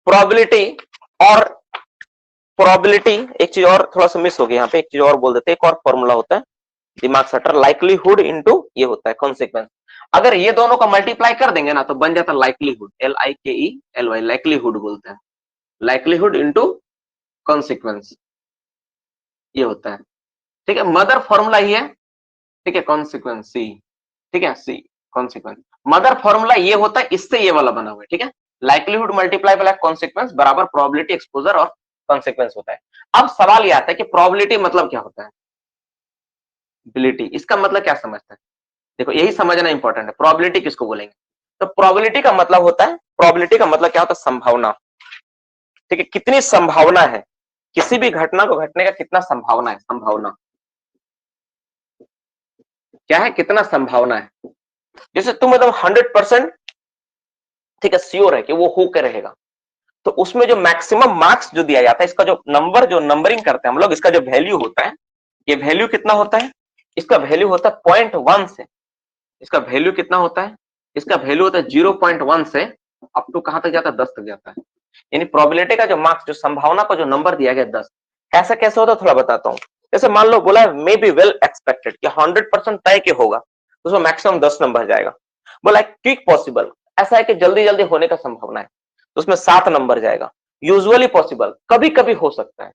प्रोबेबिलिटी और प्रोबेबिलिटी, एक चीज और थोड़ा सा मिस हो गया यहाँ पे, एक चीज और बोल देते हैं, एक और फॉर्मूला होता है दिमाग सटर, लाइक्लीहुड इनटू ये होता है कॉन्सिक्वेंस। अगर ये दोनों का मल्टीप्लाई कर देंगे ना तो बन जाता है लाइक्लीहुड, LIKELY, लाइक्लीहुड बोलते हैं, लाइक्लीहुड इनटू कॉन्सिक्वेंस, ये होता है, ठीक है? मदर फॉर्मूला ही है, ठीक है? कॉन्सिक्वेंस सी, ठीक है? सी कॉन्सिक्वेंस, मदर फॉर्मूला ये होता है, इससे ये वाला बना हुआ है, ठीक है? लाइक्लीहुड मल्टीप्लाई बाय कॉन्सिक्वेंस बराबर प्रोबेबिलिटी, एक्सपोजर और कॉन्सिक्वेंस होता है। अब सवाल ये आता है कि प्रोबेबिलिटी मतलब क्या होता है? बिलिटी, इसका मतलब क्या समझते हैं? देखो, यही समझना इंपॉर्टेंट है, प्रोबेबिलिटी किसको बोलेंगे? तो प्रोबेबिलिटी का मतलब होता है, प्रोबेबिलिटी का मतलब क्या होता है? संभावना, ठीक है? कितनी संभावना है किसी भी घटना को घटने का, कितना संभावना है, संभावना क्या है, कितना संभावना है। जैसे तुम एकदम 100%, ठीक है, श्योर है कि वो होकर रहेगा, तो उसमें जो मैक्सिमम मार्क्स जो दिया जाता है, इसका जो नंबर, जो नंबरिंग करते हैं हम लोग, इसका जो वैल्यू होता है, ये वैल्यू कितना होता है? इसका वैल्यू होता है 0.1 से, इसका वैल्यू कितना होता है? इसका वैल्यू होता है 0.1 से अप टू कहां तक जाता है? 10 तक जाता है। यानी प्रोबेबिलिटी का जो मार्क्स, जो संभावना का जो नंबर दिया गया 10, ऐसा कैसे होता है थोड़ा बताता हूँ। जैसे मान लो बोला मे बी वेल एक्सपेक्टेड, कि 100% तय के होगा, तो उसमें मैक्सिमम 10 नंबर जाएगा। बोला क्विक पॉसिबल, ऐसा है कि जल्दी जल्दी होने का संभावना है, तो उसमें 7 नंबर जाएगा। यूजुअली पॉसिबल, कभी कभी हो सकता है,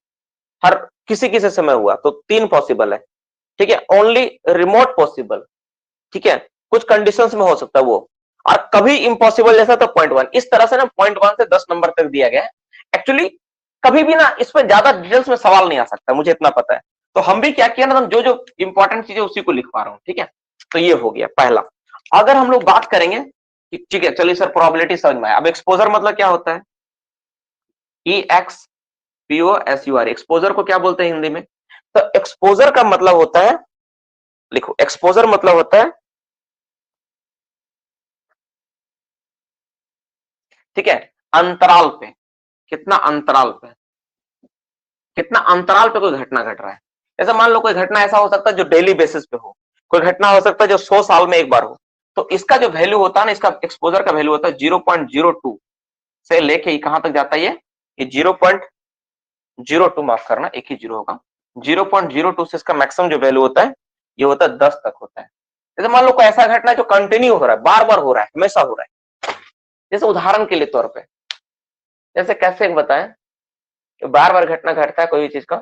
हर किसी किसी समय हुआ तो 3 पॉसिबल है, ठीक है? ओनली रिमोट पॉसिबल, ठीक है? कुछ कंडीशंस में हो सकता है वो, और कभी इम्पॉसिबल जैसा तो 0.1। इस तरह से ना 0.1 से 10 नंबर तक दिया गया है। एक्चुअली कभी भी ना इस पर ज्यादा डिटेल्स में सवाल नहीं आ सकता, मुझे इतना पता है। तो हम भी क्या किया ना, हम जो जो इंपॉर्टेंट चीजें उसी को लिख पा रहा हूँ, ठीक है? तो ये हो गया पहला। अगर हम लोग बात करेंगे कि ठीक है चलिए सर, प्रोबेबिलिटी समझ में आया, अब एक्सपोजर मतलब क्या होता है? EXPOSUR, एक्सपोजर को क्या बोलते हैं हिंदी में? तो एक्सपोजर का मतलब होता है, लिखो, एक्सपोजर मतलब होता है, ठीक है, अंतराल पे, कितना अंतराल पे, कितना अंतराल पे कोई घटना घट रहा है। जैसे मान लो कोई घटना ऐसा हो सकता है जो डेली बेसिस पे हो, कोई घटना हो सकता है जो 100 साल में एक बार हो, तो इसका जो वैल्यू होता है ना, इसका एक्सपोजर का वैल्यू होता है 0.02 से लेके कहां तक जाता है ये 0.02, माफ करना, एक ही जीरो होगा, 0.02 से इसका मैक्सिमम जो वैल्यू होता है ये होता है 10 तक होता है। जैसे मान लो कोई ऐसा घटना है जो कंटिन्यू हो रहा है, बार बार हो रहा है, हमेशा हो रहा है, जैसे उदाहरण के लिए तौर पर, जैसे कैसे बताएं, बार बार घटना घटता है कोई भी चीज का,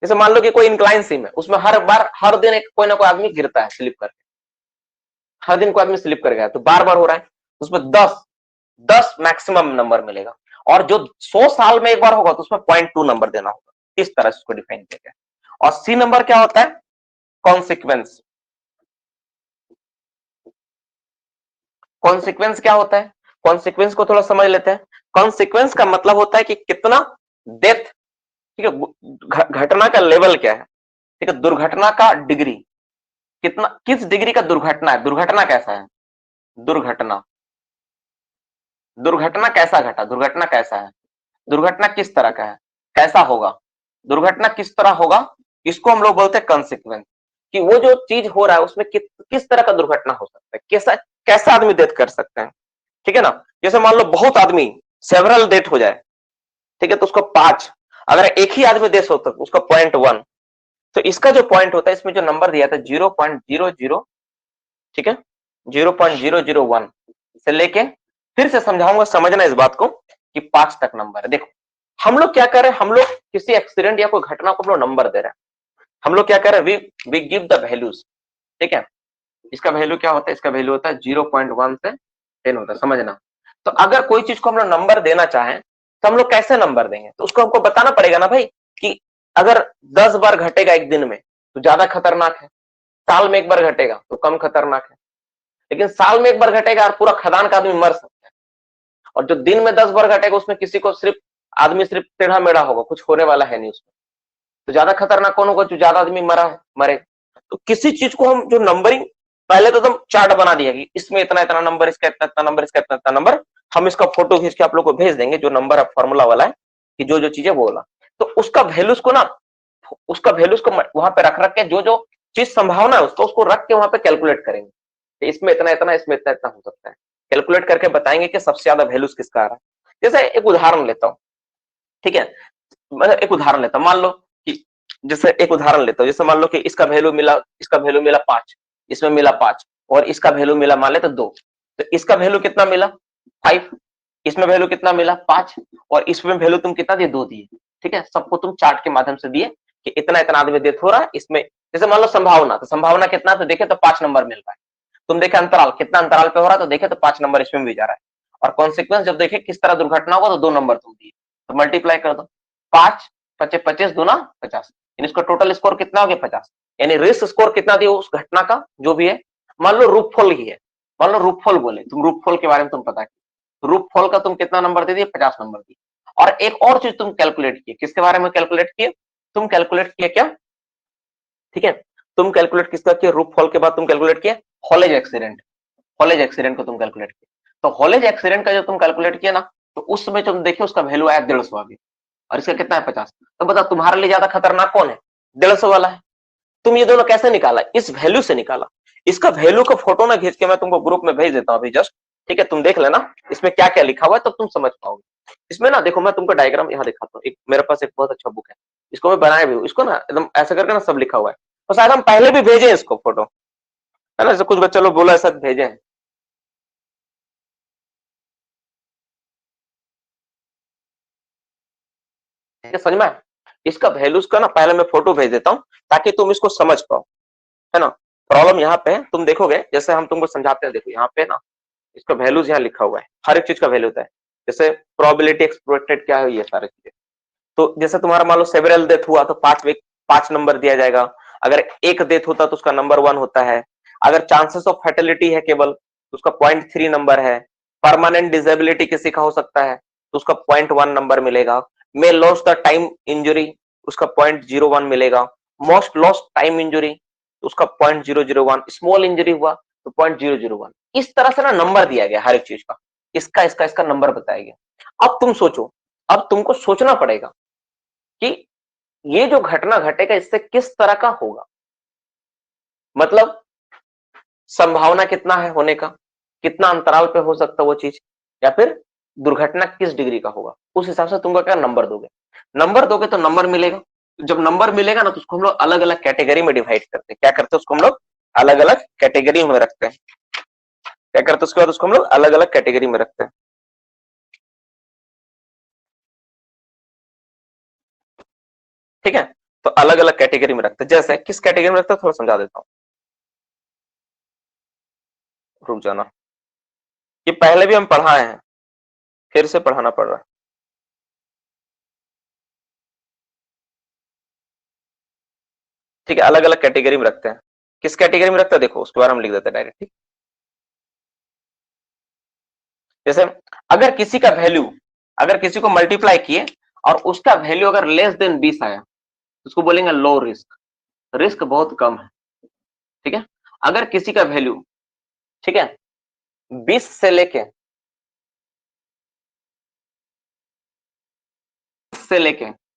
जैसे मान लो कि कोई इंक्लाइन सीम है, उसमें हर बार हर दिन एक कोई ना कोई आदमी गिरता है स्लिप करके, हर दिन कोई आदमी स्लिप कर गया, तो बार बार हो रहा है, उसमें 10 मैक्सिमम नंबर मिलेगा। और जो 100 साल में एक बार होगा तो उसमें 0.2 नंबर देना होगा। इस तरह से उसको डिफाइन किया गया। और सी नंबर क्या होता है? कॉन्सिक्वेंस। कॉन्सिक्वेंस क्या होता है? कॉन्सिक्वेंस को थोड़ा समझ लेते हैं। कॉन्सिक्वेंस का मतलब होता है कि कितना डेथ, ठीक है, घटना का लेवल क्या है, ठीक है, दुर्घटना का डिग्री कितना, किस डिग्री का दुर्घटना है, दुर्घटना कैसा है, दुर्घटना, दुर्घटना कैसा घटा, दुर्घटना कैसा है, दुर्घटना किस तरह का है, कैसा होगा, दुर्घटना किस तरह होगा, इसको हम लोग बोलते हैं कॉन्सिक्वेंस। कि वो जो चीज हो रहा है उसमें किस तरह का दुर्घटना हो सकता है, कैसा कैसा आदमी डेथ कर सकते हैं, ठीक है ना। जैसे मान लो बहुत आदमी सेवरल डेथ हो जाए, ठीक है, तो उसको 5, अगर एक ही आदमी डेथ होता है उसका 0.1। तो इसका जो पॉइंट होता है, इसमें जो नंबर दिया था 0.00, ठीक है, 0.001 से लेके, फिर से समझाऊंगा, समझना इस बात को कि 5 तक नंबर है। देखो हम लोग क्या कर रहे हैं, हम लोग किसी एक्सीडेंट या कोई घटना को हम लोग नंबर दे रहे हैं। हम लोग क्या कर रहे हैं, वी गिव द वैल्यूज, ठीक है। इसका वैल्यू क्या होता है, इसका वैल्यू होता है 0.1 से 10 होता है, समझना। तो अगर कोई चीज को हम लोग नंबर देना चाहें तो हम लोग कैसे नंबर देंगे, तो उसको हमको बताना पड़ेगा ना भाई, कि अगर 10 बार घटेगा एक दिन में तो ज्यादा खतरनाक है, साल में एक बार घटेगा तो कम खतरनाक है। लेकिन साल में एक बार घटेगा और पूरा खदान का आदमी मर सकता है, और जो दिन में 10 बार घटेगा उसमें किसी को सिर्फ आदमी सिर्फ टेढ़ा मेढ़ा होगा, कुछ होने वाला है नहीं उसमें। तो ज्यादा खतरनाक कौन होगा, जो ज्यादा आदमी मरा है, मरे। तो किसी चीज को हम जो नंबरिंग, पहले तो एकदम चार्ट बना दिया कि इसमें इतना इतना नंबर, इसका इतना इतना नंबर, इसका इतना इतना नंबर। हम इसका फोटो खींच के आप लोग को भेज देंगे, जो नंबर फॉर्मूला वाला है, कि जो जो चीजें बोला, तो उसका वैल्यूज को ना, उसका वैल्यूज को वहां पे रख रख के, जो जो चीज संभावना है उसको रख के वहां पे कैलकुलेट करेंगे, इसमें इतना इतना, इसमें इतना इतना हो सकता है। कैलकुलेट करके बताएंगे कि सबसे ज्यादा वैल्यूज किसका आ रहा है। जैसे एक उदाहरण लेता हूँ, ठीक है, मैं एक उदाहरण लेता हूं, मान लो कि, जैसे एक उदाहरण लेता हूं, जैसे मान लो कि इसका वैल्यू मिला, इसका वैल्यू मिला 5, इसमें मिला 5, और इसका वैल्यू मिला मान लेते 2। तो इसका वैल्यू कितना मिला, 5, इसमें वैल्यू कितना मिला 5, और इसमें वैल्यू तुम कितना दिए, 2 दिए, ठीक है। सबको तुम चार्ट के माध्यम से दिए कि इतना इतना आदमी डेथ हो रहा है इसमें। जैसे मान लो संभावना, तो संभावना कितना, तो देखे तो 5 नंबर मिल रहा है। तुम देखे अंतराल, कितना अंतराल पे हो रहा है, तो देखे तो 5 नंबर इसमें भी जा रहा है। और कॉन्सिक्वेंस जब देखे किस तरह दुर्घटना होगा, तो 2 नंबर तुम दिए, तो मल्टीप्लाई कर दो, 5 पचे 25 दूना 50, इसका टोटल स्कोर कितना हो गया, 50। यानी रिस्क स्कोर कितना दिया उस घटना का, जो भी है। मान लो रूपफॉल ही है, मान लो रूपफॉल बोले, तुम रूपफॉल के बारे में तुम पता किया, रूपफॉल का तुम कितना नंबर दे दिए, 50 नंबर दिए। और एक और चीज तुम कैलकुलेट किए, किसके बारे में कैलकुलेट किए, तुम कैलकुलेट किए क्या, ठीक है, तुम कैलकुलेट किसका किया, रूपफॉल के बाद तुम कैलकुलेट किए हॉलेज एक्सीडेंट, हॉलेज एक्सीडेंट को तुम कैलकुलेट किए। तो हॉलेज एक्सीडेंट का जो तुम कैलकुलेट किया ना, तो उस समय तुम देखिए उसका वैल्यू आया 150 आ गया, और इसका कितना है, 50। तो बताओ तुम्हारे लिए ज्यादा खतरनाक कौन है, 150 वाला है। तुम ये दोनों कैसे निकाला, इस वैल्यू से निकाला। इसका वैल्यू का फोटो ना खींच के मैं तुमको ग्रुप में भेज देता हूँ अभी जस्ट, ठीक है, तुम देख लेना इसमें क्या क्या लिखा हुआ है, तब तुम समझ पाओगे। इसमें ना देखो, मैं तुमको डायग्राम यहाँ दिखाता हूँ, एक मेरे पास एक बहुत अच्छा बुक है, इसको मैं बनाया भी हूँ, इसको ना एकदम ऐसा करके ना सब लिखा हुआ है। और शायद हम पहले भी भेजे इसको फोटो, है ना, जैसे कुछ बच्चे लोग बोला ऐसा भेजे हैं, ठीक है, समझ में आया? इसका वैल्यूज का ना पहले मैं फोटो भेज देता हूँ, ताकि तुम इसको समझ पाओ, है ना। प्रॉब्लम यहाँ पे है, तुम देखोगे जैसे हम तुमको समझाते हैं, देखो यहाँ पे ना इसका वैल्यूज यहाँ लिखा हुआ है, हर एक चीज का वैल्यू होता है। जैसे प्रोबेबिलिटी एक्सपेक्टेड क्या है, ये सारी चीजें। तो जैसे तुम्हारा मान लो सेवरल डेथ हुआ तो 5 नंबर दिया जाएगा। अगर एक डेथ होता तो उसका नंबर 1 होता है। अगर चांसेस ऑफ फर्टिलिटी है केवल, तो उसका 0.3 नंबर है। परमानेंट डिसेबिलिटी किसी का हो सकता है, तो उसका 0.1 नंबर मिलेगा। मे लॉस द टाइम इंजुरी, उसका 0.01 मिलेगा। मोस्ट लॉस टाइम इंजुरी, तो उसका 0.001। स्मॉल इंजरी हुआ तो 0.001। इस तरह से ना नंबर दिया गया हर एक चीज का, इसका इसका इसका नंबर बताया गया। अब तुम सोचो, अब तुमको सोचना पड़ेगा कि ये जो घटना घटेगा इससे किस तरह का होगा, मतलब संभावना कितना है होने का, कितना अंतराल पे हो सकता है वो चीज, या फिर दुर्घटना किस डिग्री का होगा, उस हिसाब से तुमको क्या नंबर दोगे। नंबर दोगे तो नंबर मिलेगा। जब नंबर मिलेगा ना, तो उसको हम लोग अलग अलग कैटेगरी में डिवाइड करते हैं। क्या करते हैं, उसको हम लोग अलग अलग कैटेगरी में रखते हैं। क्या करते हैं उसके बाद, उसको हम लोग अलग अलग कैटेगरी में रखते हैं, ठीक है। तो अलग अलग कैटेगरी में रखते हैं, जैसे किस कैटेगरी में रखते हैं थोड़ा समझा देता हूँ, रुक जाना। ये पहले भी हम पढ़ाए हैं, फिर से पढ़ाना पड़ रहा है। ठीक है, अलग अलग कैटेगरी में रखते हैं। किस कैटेगरी में रखते हैं देखो, उसके बारे में लिख देते हैं डायरेक्ट। ठीक, जैसे अगर किसी का वैल्यू, अगर किसी को मल्टीप्लाई किए और उसका वैल्यू अगर लेस देन 20 आया तो उसको बोलेंगे लो रिस्क, रिस्क बहुत कम है। ठीक है, अगर किसी का वैल्यू, ठीक है, 20 से लेके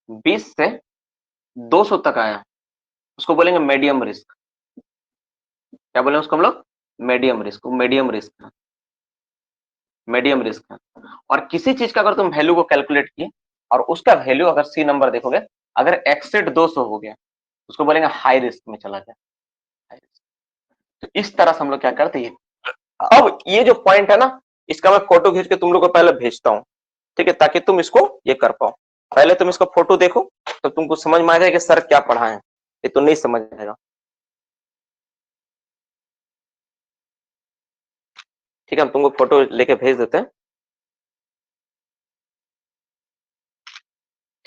20 से 200 तक आया, उसको बोलेंगे मीडियम रिस्क। क्या बोलेंगे उसको हम लोग? मीडियम रिस्क, मीडियम रिस्क है, मीडियम रिस्क है। और किसी चीज का अगर तुम वैल्यू को कैलकुलेट किए और उसका वैल्यू अगर सी नंबर देखोगे, अगर एक्सेड 200 हो गया उसको बोलेंगे हाई रिस्क में चला गया। तो इस तरह से हम लोग क्या करते हैं। अब ये जो पॉइंट है ना, इसका मैं फोटो खींच के तुम लोग को पहले भेजता हूँ, ठीक है, ताकि तुम इसको ये कर पाओ। पहले तुम इसका फोटो देखो तो तुमको समझ में आ जाएगा कि सर क्या पढ़ा है, ये तो नहीं समझ आएगा। ठीक है, हम तुमको फोटो लेके भेज देते हैं।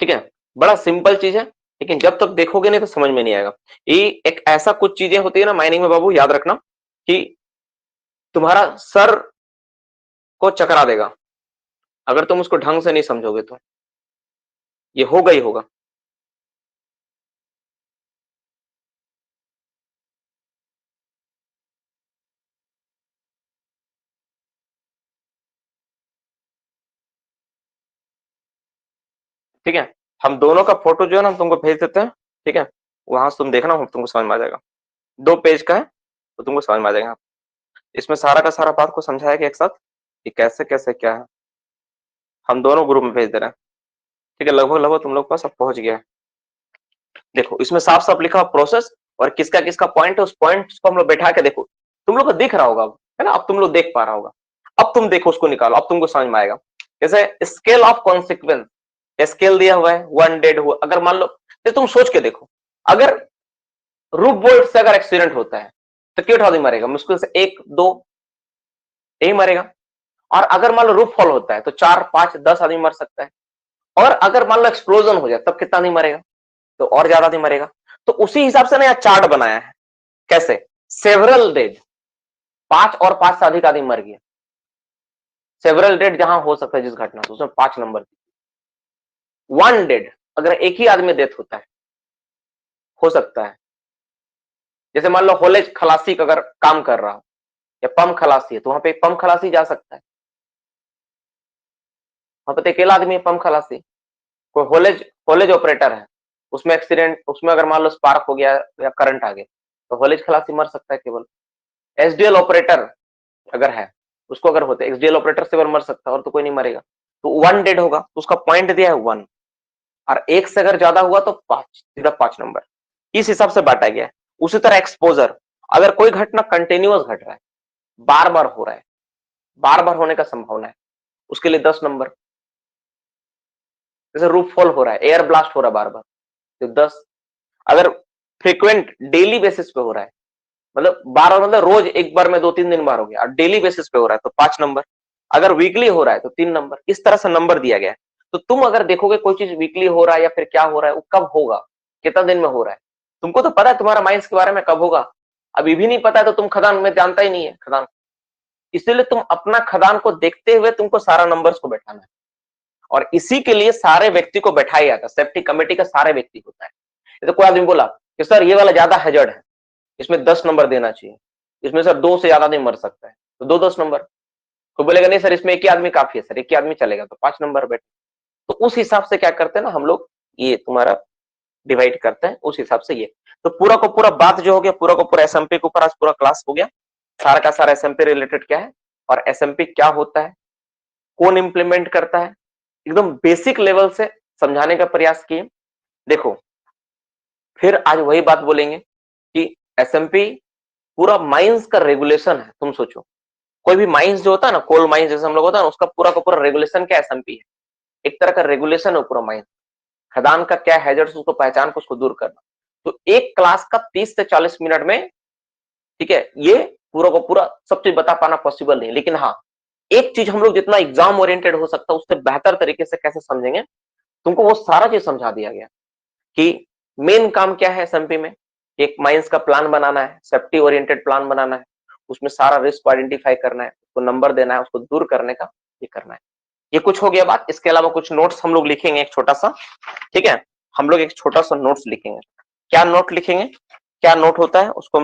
ठीक है, बड़ा सिंपल चीज है, लेकिन जब तक देखोगे नहीं तो समझ में नहीं आएगा। ये एक ऐसा कुछ चीजें होती है ना माइनिंग में बाबू, याद रखना कि तुम्हारा सर को चकरा देगा अगर तुम उसको ढंग से नहीं समझोगे तो, ये होगा ही होगा। ठीक है, हम दोनों का फोटो जो है ना हम तुमको भेज देते हैं। ठीक है, वहां से तुम देखना, तुमको समझ में आ जाएगा। 2 पेज का है तो तुमको समझ में आ जाएगा। इसमें सारा का सारा बात को समझाया कि एक साथ कि कैसे कैसे क्या है। हम दोनों ग्रुप में भेज दे रहे हैं। ठीक है, लगभग लगभग तुम लोग पास सब पहुंच गया है। देखो इसमें साफ साफ लिखा प्रोसेस और किसका किसका पॉइंट है, उस पॉइंट को हम लोग बैठा के देखो, तुम लोग को दिख रहा होगा अब, है ना, अब तुम लोग देख पा रहा होगा। अब तुम देखो उसको निकालो, अब तुमको समझ में आएगा। जैसे स्केल ऑफ कॉन्सिक्वेंस, स्केल दिया हुआ है, 1 डेड हुआ। अगर मान लो, तो तुम सोच के देखो, अगर रूफ बोल्ट से अगर एक्सीडेंट होता है तो क्यों आदमी मरेगा? मुश्किल से 1 2 यही मरेगा। और अगर मान लो रूफ फॉल होता है तो 4 5 10 आदमी मर सकता है। और अगर मान लो एक्सप्लोजन हो जाए तब कितना आदमी मरेगा? तो और ज्यादा आदमी मरेगा। तो उसी हिसाब से ना यहाँ चार्ट बनाया है। कैसे? सेवरल डेड, 5 और 5 से अधिक आदमी मर गया। सेवरल डेड जहां हो सकता है जिस घटना से, उसमें 5 नंबर। 1 डेड, अगर एक ही आदमी डेथ होता है, हो सकता है। जैसे मान लो होलेज खलासी का अगर काम कर रहा हो या पंप खलासी है तो वहां पे पंप खलासी जा सकता है। वहां पे अकेला आदमी है पंप खलासी। कोई होलेज होलेज ऑपरेटर है, उसमें एक्सीडेंट, उसमें अगर मान लो स्पार्क हो गया या करंट आ गया तो होलेज खलासी मर सकता है केवल। एसडीएल ऑपरेटर अगर है, उसको अगर होते एसडीएल ऑपरेटर से मर सकता है और तो कोई नहीं मरेगा। तो 1 डेड होगा, तो उसका पॉइंट दिया है 1। और 1 से अगर ज्यादा हुआ तो 5, सीधा 5 नंबर। इस हिसाब से बांटा गया है। उसी तरह एक्सपोजर, अगर कोई घटना कंटिन्यूअस घट रहा है, बार बार हो रहा है, बार बार होने का संभावना है, उसके लिए 10 नंबर। जैसे रूफ फॉल हो रहा है, एयर ब्लास्ट हो रहा है बार बार, तो 10। अगर फ्रीक्वेंट डेली बेसिस पे हो रहा है, मतलब बार बार, मतलब रोज एक बार में 2-3 दिन बार हो गया और डेली बेसिस पे हो रहा है तो 5 नंबर। अगर वीकली हो रहा है तो 3 नंबर। इस तरह से नंबर दिया गया है। तो तुम अगर देखोगे कोई चीज वीकली हो रहा है या फिर क्या हो रहा है, वो कब होगा, कितना दिन में हो रहा है, तुमको तो पता है तुम्हारा माइंस के बारे में कब होगा। अभी भी नहीं पता है तो तुम खदान में जानता ही नहीं है खदान। इसीलिए तुम अपना खदान को देखते हुए तुमको सारा नंबर्स को बैठाना है। और इसी के लिए सारे व्यक्ति को बैठाया जाता है, सेफ्टी कमेटी का सारे व्यक्ति होता है। तो कोई आदमी बोला कि सर ये वाला ज्यादा हैजर्ड है, इसमें 10 नंबर देना चाहिए, इसमें सर 2 से ज्यादा नहीं मर सकता है, तो 2-10 नंबर। कोई बोलेगा नहीं सर इसमें एक ही आदमी काफी है, सर एक ही आदमी चलेगा, तो 5 नंबर बैठे। तो उस हिसाब से क्या करते हैं ना हम लोग, ये तुम्हारा डिवाइड करते हैं उस हिसाब से। ये तो पूरा को पूरा बात जो हो गया, पूरा को पूरा एसएमपी के ऊपर आज पूरा क्लास हो गया। सारा का सारा एसएमपी रिलेटेड क्या है और एसएमपी क्या होता है, कौन इंप्लीमेंट करता है, एकदम बेसिक लेवल से समझाने का प्रयास किए। देखो फिर आज वही बात बोलेंगे कि एसएमपी पूरा माइंस का रेगुलेशन है। तुम सोचो कोई भी माइंस जो होता है ना, कोल माइंस जैसे हम लोग होता है ना, उसका पूरा का पूरा रेगुलेशन क्या एसएमपी है, एक तरह का रेगुलेशन है पूरा माइंस। खदान का क्या हैजर्ड्स उसको पहचान को उसको दूर करना। तो एक क्लास का 30 से 40 मिनट में, ठीक है, ये पूरा को पूरा सब चीज बता पाना पॉसिबल नहीं, लेकिन हाँ एक चीज हम लोग जितना एग्जाम ओरिएंटेड हो सकता है उससे बेहतर तरीके से कैसे समझेंगे, तुमको वो सारा चीज समझा दिया गया कि मेन काम क्या है एसएमपी में, एक माइंस का प्लान बनाना है, सेफ्टी ओरिएंटेड प्लान बनाना है, उसमें सारा रिस्क को आइडेंटिफाई करना है, उसको नंबर देना है, उसको दूर करने का ये करना है। ये कुछ हो गया बात। इसके अलावा कुछ नोट्स हम लोग लिखेंगे एक छोटा सा, ठीक है। हम लोग एक छोटा सा नोट्स लिखेंगे। क्या नोट लिखेंगे, क्या नोट होता है उसको